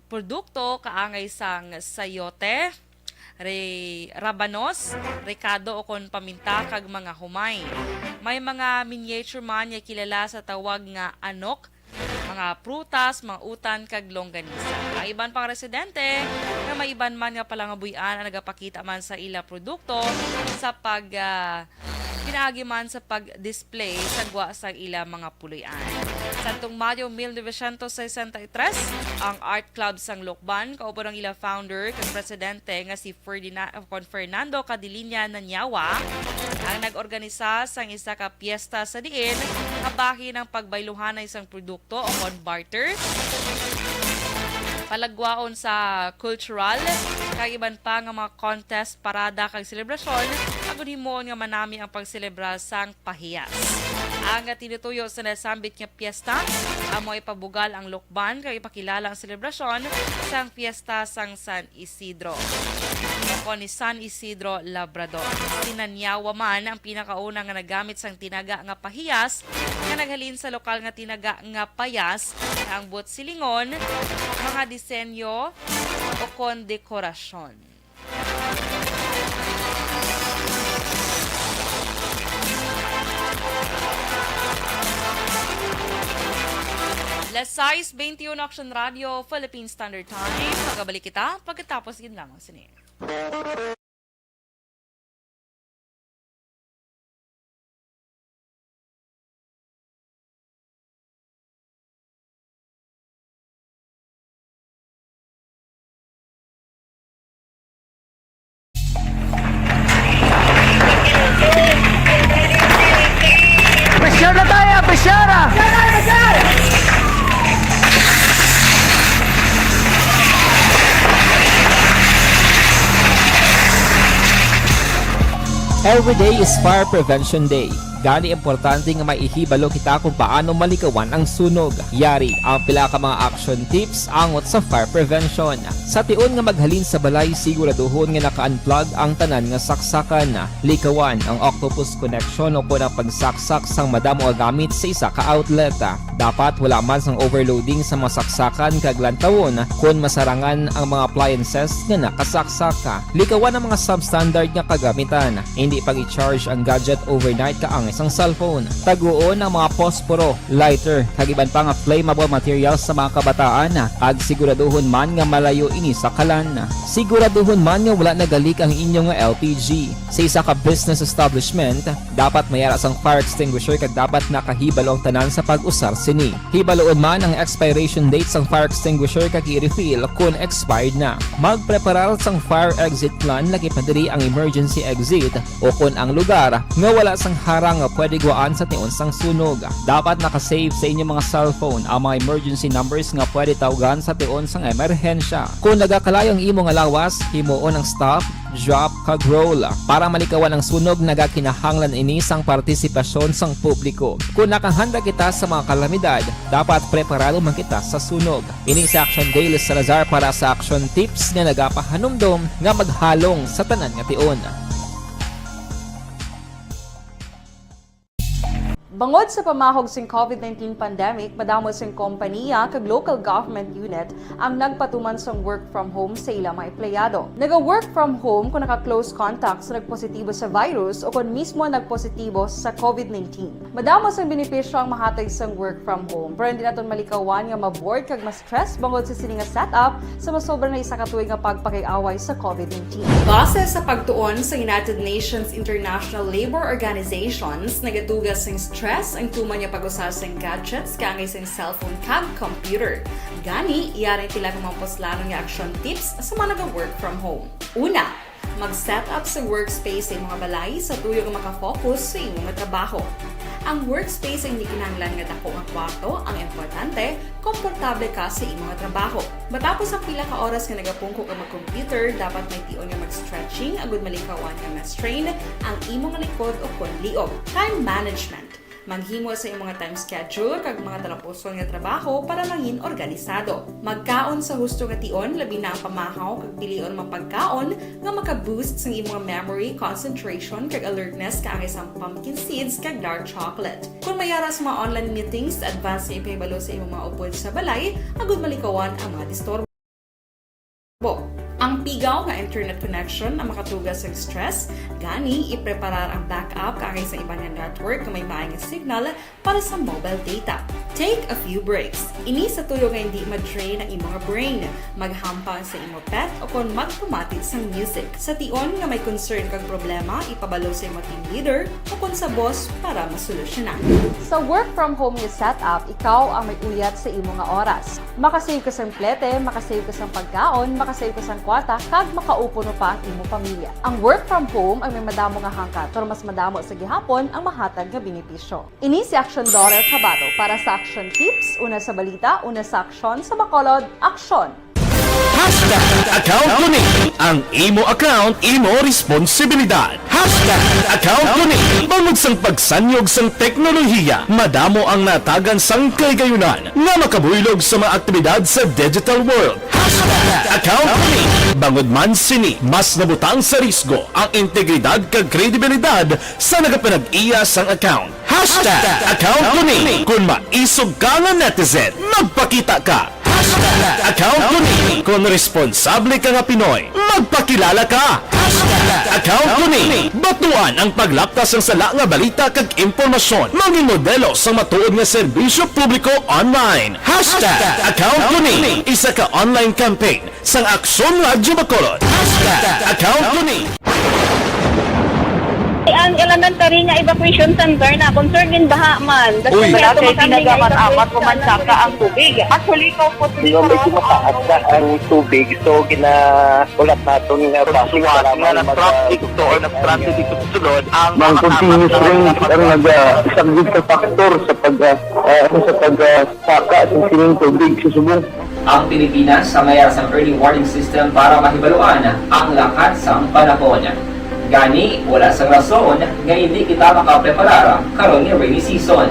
produkto kaangay sang sayote, rabanos, rekado o kon paminta kag mga humay. May mga miniature man nga kilala sa tawag nga anok, mga prutas, mga utan, kag longganisa. Ang iban pang residente, nga may iban man nga palang buyan ang nagapakita man sa ila produkto sa pinaagi man sa pag-display sa gwa sa ila mga puloy-an. Santong Mayo 1963, ang Art Club sang Lokban, kaupo ng ila founder kag presidente nga si Fernando Cadilinia Nanyawa, ang nag-organisa sang isa ka piyesta sa diin nga bahin ng pagbayluhan ng isang produkto o on barter, palagwaon sa cultural, kag iban pa nga mga contest, parada kag selebrasyon, agon himon nga manami ang pagselebra sang pahiyas. Ang tinutuyo sa nasambit nga piyesta, amo ipabugal ang Lokban kag ipakilala ang selebrasyon sang piyesta sang San Isidro. Ako ni San Isidro Labrador. Tinanyawa man ang pinakauna nga nagamit sang tinaga nga pahiyas nga naghalin sa lokal nga tinaga nga payas na ang buot silingon, mga disenyo o kondekorasyon. Las 6:21 Action Radio, Philippine Standard Time. Magabalik kita pagkatapos yun lamang sini. Pressure na tayo, pressure! Every day is Fire Prevention Day. Gani importante nga maihibalo kita kung paano malikawan ang sunog. Yari ang pila ka mga action tips angot sa fire prevention. Sa tion nga maghalin sa balay, siguraduhon nga naka-unplug ang tanan nga saksakan. Likawan ang octopus connection o ang pagsaksak sang madamo nga gamit sa isa ka outlet. Dapat wala man sang overloading sa mga saksakan kag lantawon kung masarangan ang mga appliances nga nakasaksaka. Likawan ang mga substandard nga kagamitan. Hindi pag i-charge ang gadget overnight kaang isang cellphone. Taguon ang mga posporo, lighter, kag iban pa nga flammable materials sa mga kabataan. Ag siguraduhon man nga malayo ini sa kalan. Siguraduhon man nga wala nagalik ang inyong LPG. Sa isa ka business establishment, dapat mayara sang fire extinguisher kag dapat nakahibalo ang tanan sa pag-usar sini. Hibaloon man ang expiration date sang fire extinguisher kag i-refill kung expired na. Magpreparar sang fire exit plan lagi padiri ang emergency exit o kung ang lugar nga wala sang harang nga pwede guwaan sa tion sang sunog. Dapat nakasave sa inyong mga cellphone ang mga emergency numbers nga pwede tawagan sa tion sang emerhensya. Kung nagakalayo ang imong lawas, himuon ang stop, drop, kag roll. Para malikawan ang sunog, nagakinahanglan ini sang partisipasyon sang publiko. Kung nakahanda kita sa mga kalamidad, dapat preparado man kita sa sunog. Ini sa Action Daily Salazar para sa action tips nga nagapahanumdom nga maghalong sa tanan nga tion. Bangod sa pamahog sing COVID-19 pandemic, madamo sing kompanya kag local government unit ang nagpatuman sang work from home sa ilang mga empleyado. Naga-work from home kung naka-close contact sa nagpositibo sa virus o kung mismo nagpositibo sa COVID-19. Madamo sang benepisyo ang mahatag sang work from home, pero hindi naton malikawan nga ma-bored kag ma-stress bangod sa sini nga setup sa masobra na isa ka tuig nga pagpakiaway sa COVID-19. Base sa pagtuon sa United Nations International Labour Organizations, nagatugas sing stress ang tuman niya pag-usar sa gadgets kangay sa cellphone kag computer. Gani, iyaray tila ng mga poslano nga action tips sa mga nag-work from home. Una, mag-set up sa workspace sa mga balay sa tuyo nga makafocus sa inyong trabaho. Ang workspace ay hindi kinahanglan nga dako nga kwarto, ang importante, komportable ka sa imong trabaho. Matapos ang pila ka oras nga nagapungko ka mag-computer, dapat may tion nga mag-stretching agud malikawan nga ma-strain ang imong likod o konliog. Time management. Maghimo sa imong mga time schedule kag mga talapuson nga trabaho para mangin organisado. Magkaon sa husto nga tion, labi na ang pamahaw kag pilion mapagkaon nga maka-boost sa imong memory, concentration kag alertness kaangay sa pumpkin seeds kag dark chocolate. Kung mayara sa mga online meetings, advance sa ipahibalo sa imong mga upod sa balay, agud malikawan ang mga disturbo. Ang pigaw nga internet connection na makatugas sa stress, gani ipreparar ang backup kaagay sa ibang nga network na may maayong signal para sa mobile data. Take a few breaks. Ini sa tuyo nga hindi ma-drain ang imong brain, maghampang sa imong pet o kung magpumatit sa music. Sa tion nga may concern kag problema, ipabalo sa imong team leader o kung sa boss para masolusyonan. Sa work from home nga setup, ikaw ang may uyat sa imong nga oras. Makasave ka sa plete, makasave ka sa pagkaon, makasave ka sa kwarta, kag makaupo no pa ang imong pamilya. Ang work from home ay may madamo nga hangkat, pero mas madamo sa gihapon ang mahatag nga benepisyo. Ini si Action Daughter Kabato para sa Action Tips, una sa balita, una sa aksyon, sa Bacolod, aksyon! Account ko ni ang imo account, imo responsibilidad. Account ko ni bangod sang pagsanyog sang teknolohiya, madamo ang natagan sang kaygayunan nga makabuylog sa mga aktibidad sa digital world. Account ko ni bangod man sini mas nabutang sa risgo ang integridad kag kredibilidad sa nagapanag-iya sang account. Account ko ni kung maisog ka nga netizen, magpakita ka. Account ko ni kung responsable ka nga Pinoy, magpakilala ka. Account ko ni batuan ang paglaptas ng sala nga balita kag impormasyon, maging modelo sa matuod nga serbisyo publiko online. Account ko ni isa ka online campaign sang Aksyon Radyo Bacolod. Account ko ni ang elementary nga evacuation center na concern din baha man. Uy, kasi pinagamat-amat kumansaka ang tubig. Actually, ikaw po Di ba medyo mataas na ang tubig, so ginaulat natin nga Pasuwat nga nag-traffic to or nag-traffic dito sa sulod ang mang continuous range ang nag-isang sa factor sa pagsaka sa sining tubig sa subong. Ang Pilipinas sa mayroon sa early warning system para mahibaluan ang lakas ng panahon. Gani, wala sang rason nga hindi kita makapreparar karon nga rainy season.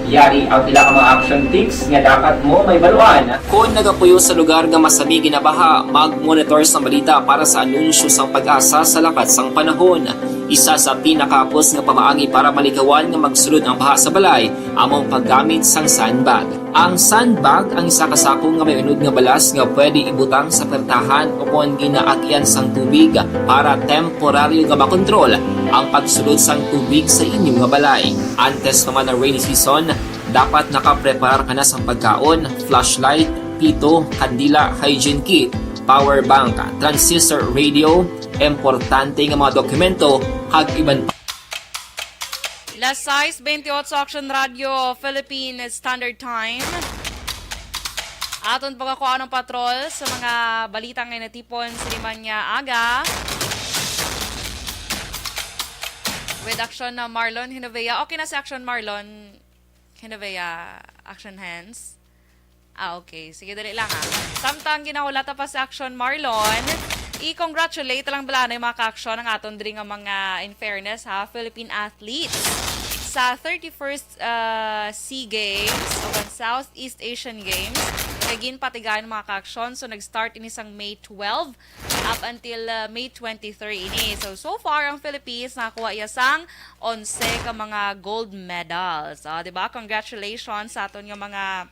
Yari ang pila ka mga action tips nga dapat mo may baluan. Kung nagapuyo sa lugar nga masabi ginabaha, mag-monitor sa balita para sa anunsyo sang pag-asa sa lakas sang panahon. Isa sa pinakapos nga pamaagi para malikawan nga magsulod ang baha sa balay, among paggamit sang sandbag. Ang sandbag ang isa kasakong nga may unod nga balas nga pwede ibutang sa pertahan o kung ginaagyan sang tubig para temporaryo nga makontrol ang pagsulod sang tubig sa inyong nga balay. Antes naman ng rainy season, dapat nakapreparar ka na sang pagkaon, flashlight, pito, kandila, hygiene kit, power bank, transistor radio, importante nga mga dokumento, kag iban pa. Last size, 28 Action Radio, Philippine Standard Time. Aton pagkakuha ng patrol sa mga balita ngayon na tipon sa Limanya Aga. With action na Marlon Hinovea. Okay na si action Marlon Hinovea. Action hands. Okay. Sige, dali lang Samtang ginahulata pa si action Marlon, i-congratulate lang bala na yung mga ka-action ng aton diri nga mga, in fairness Philippine athletes sa 31st SEA Games o Southeast Asian Games. Naging patigayan mga ka-action. So, nag-start ini sang May 12 up until May 23 ini. So far, ang Philippines nakakuha sang 11 ka mga gold medals. Diba? Congratulations sa aton yung mga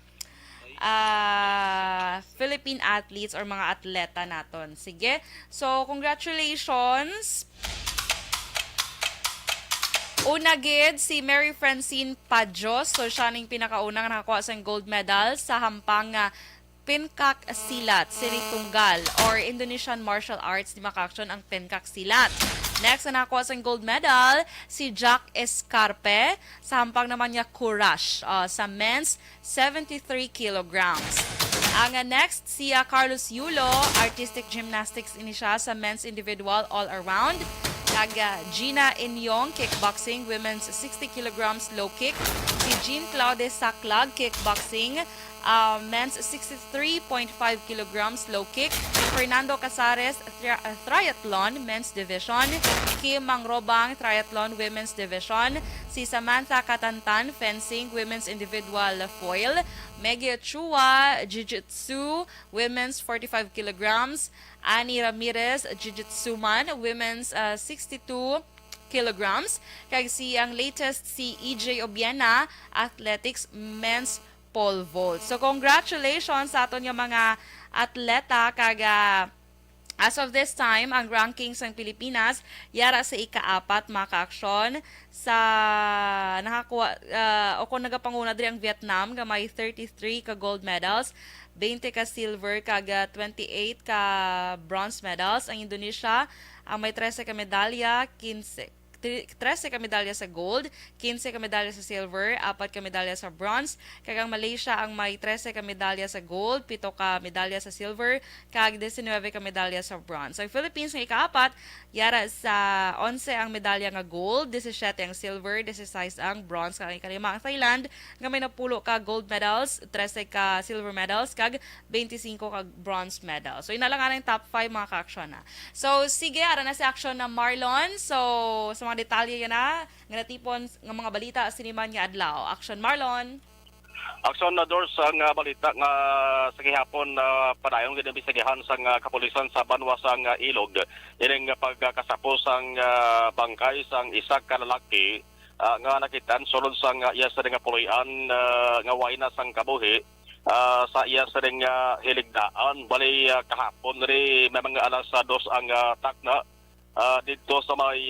Philippine athletes or mga atleta naton. Sige. So, congratulations. Una gid si Mary Francine Pajos. So, siya ning pinakaunang nakakuha sa gold medal sa hampang Pencak Silat, Siritunggal, or Indonesian Martial Arts, di maka-action ang Pencak Silat. Next na nakakuha sa gold medal, si Jack Escarpe, sa hampang naman niya Courage, sa men's 73 kilograms. Ang next, si Carlos Yulo, artistic gymnastics ini siya sa men's individual all-around. Gina Inyong, kickboxing, women's 60 kilograms low kick. Si Jean Claude Saclag, kickboxing, men's 63.5 kilograms low kick. Fernando Casares, triathlon, men's division. Kim Mangrobang, triathlon, women's division. Si Samantha Katantan, fencing, women's individual foil. Meggy Chua, jiu-jitsu, women's 45 kilograms. Annie Ramirez, jiu-jitsu man, women's 62 kilograms. Kag si ang latest si EJ Obiena, athletics, men's pole vault. So congratulations sa aton yung mga atleta kag As of this time, ang rankings ng Pilipinas yara sa ika-4 mga kaaksyon sa nakakuha o kung nagapanguna diri ang Vietnam nga may 33 ka gold medals, 20 ka silver kag 28 ka bronze medals. Ang Indonesia ang may 13 ka medalya, 13 ka medalya sa gold, 15 ka medalya sa silver, 4 ka medalya sa bronze. Kag ang Malaysia ang may 13 ka medalya sa gold, 7 ka medalya sa silver, kag 19 ka medalya sa bronze. Ang Philippines ng ika-4 yara sa 11 ang medalya nga gold, 17 ang silver, 16 ang bronze. Kag ang ikalima ang Thailand nga may 10 ka gold medals, 13 ka silver medals, kag 25 ka bronze medals. So ina lang ang top 5 mga ka-aksyon na. So sige, ara na si aksyon na Marlon. So sa mga detalye yan na nga natipon ng mga balita siniman nga adlaw. Action Marlon. Aksyon na Dors ang balita nga sa gihapon padayon ginabisagihan sa kapulisan sa Banwa sa Ilog. Ining pagkasapos ang bangkay sang isa ka lalaki nga nakitan sulod sang iya sa nga puloy-an nga way na sang kabuhi sa iya sa nga hiligdaan. Bali kahapon ri may mga alas 2 ang takna dito sa may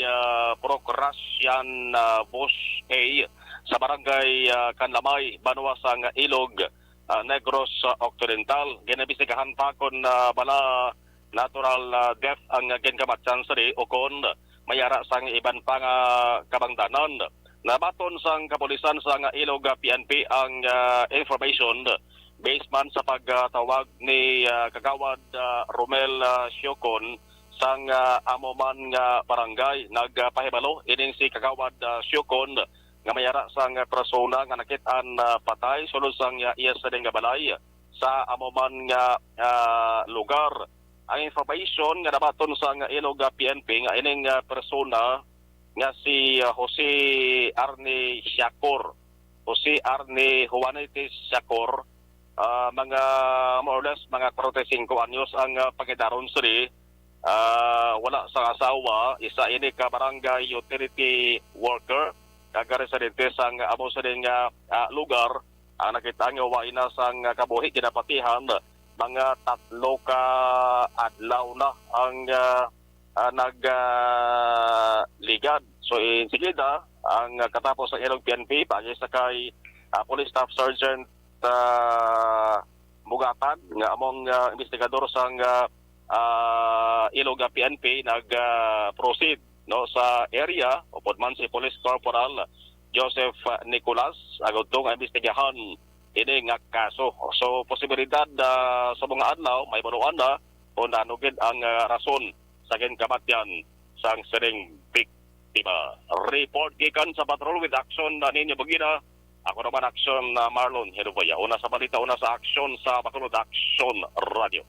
Procrasyan Bush A sa barangay Kanlamay, Banwa sa Ilog, Negros Occidental. Ginabisigahan pa kon bala natural death ang ginkamatsan sari o kon mayara sang iban pa nga kabangdanan. Nabaton sang kapulisan sa Ilog PNP ang information based man sa pagtawag ni Kagawad Romel Siocon sang amoman nga barangay. Nagpahibalo ining si Kagawad Siocon nga mayara sang persona nga nakitaan patay sulod sang iya sa nga balay sa amoman nga lugar. Ang information nga nabaton sang Ilog PNP nga ining persona nga si Jose Arne Siacor, Jose Arne Juanitis Siacor, mga more or less mga 45 anyos ang pagidaron suri. Wala sa asawa, isa ini ka barangay utility worker, kagaresidente sang amo sa nga lugar. Ang nakita nga wa ina sang kabuhi kinapatihan, mga 3 ka adlaw na ang nagligad. So insigida ang katapos sa Ilog PNP pagi sa kay Police Staff Sergeant Mugatan nga among investigador sang Ilog PNP nag-proceed sa area upod man si Police Corporal Joseph Nicolas agudtong imbestigahan ini nga kaso. So posibilidad sa mga adlaw may baruan na kung nanugid ang rason sa ginkamatyan sang siring biktima. Report gikan sa Patrol with Action na ninyo bagina. Ako naman Action Marlon Herubaya. Una sa balita, una sa aksyon sa Bacolod Action Radio.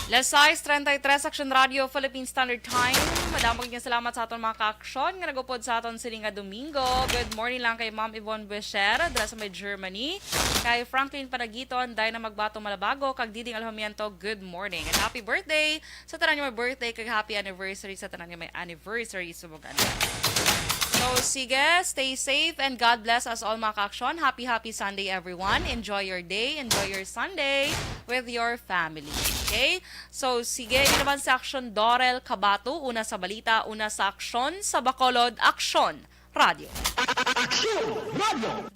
Las 6:33 Action Radio Philippine Standard Time. Madamog niya salamat sa aton mga ka-aksyon nga nagupod sa aton sining nga Domingo. Good morning lang kay Ma'am Yvonne Becher dala sa may Germany. Kay Franklin Panagiton, Dina Magbato Malabago, kag Diding Alhamiento, good morning. And happy birthday sa tanan niyo may birthday, kag happy anniversary sa tanan niyo may anniversary sumugan. So, sige, stay safe and God bless us all mga ka-aksyon. Happy Sunday everyone. Enjoy your day, enjoy your Sunday with your family. Okay? So, sige, yun naman sa Action Dorel Cabato. Una sa balita, una sa aksyon sa Bacolod Action Radio. Action Radio!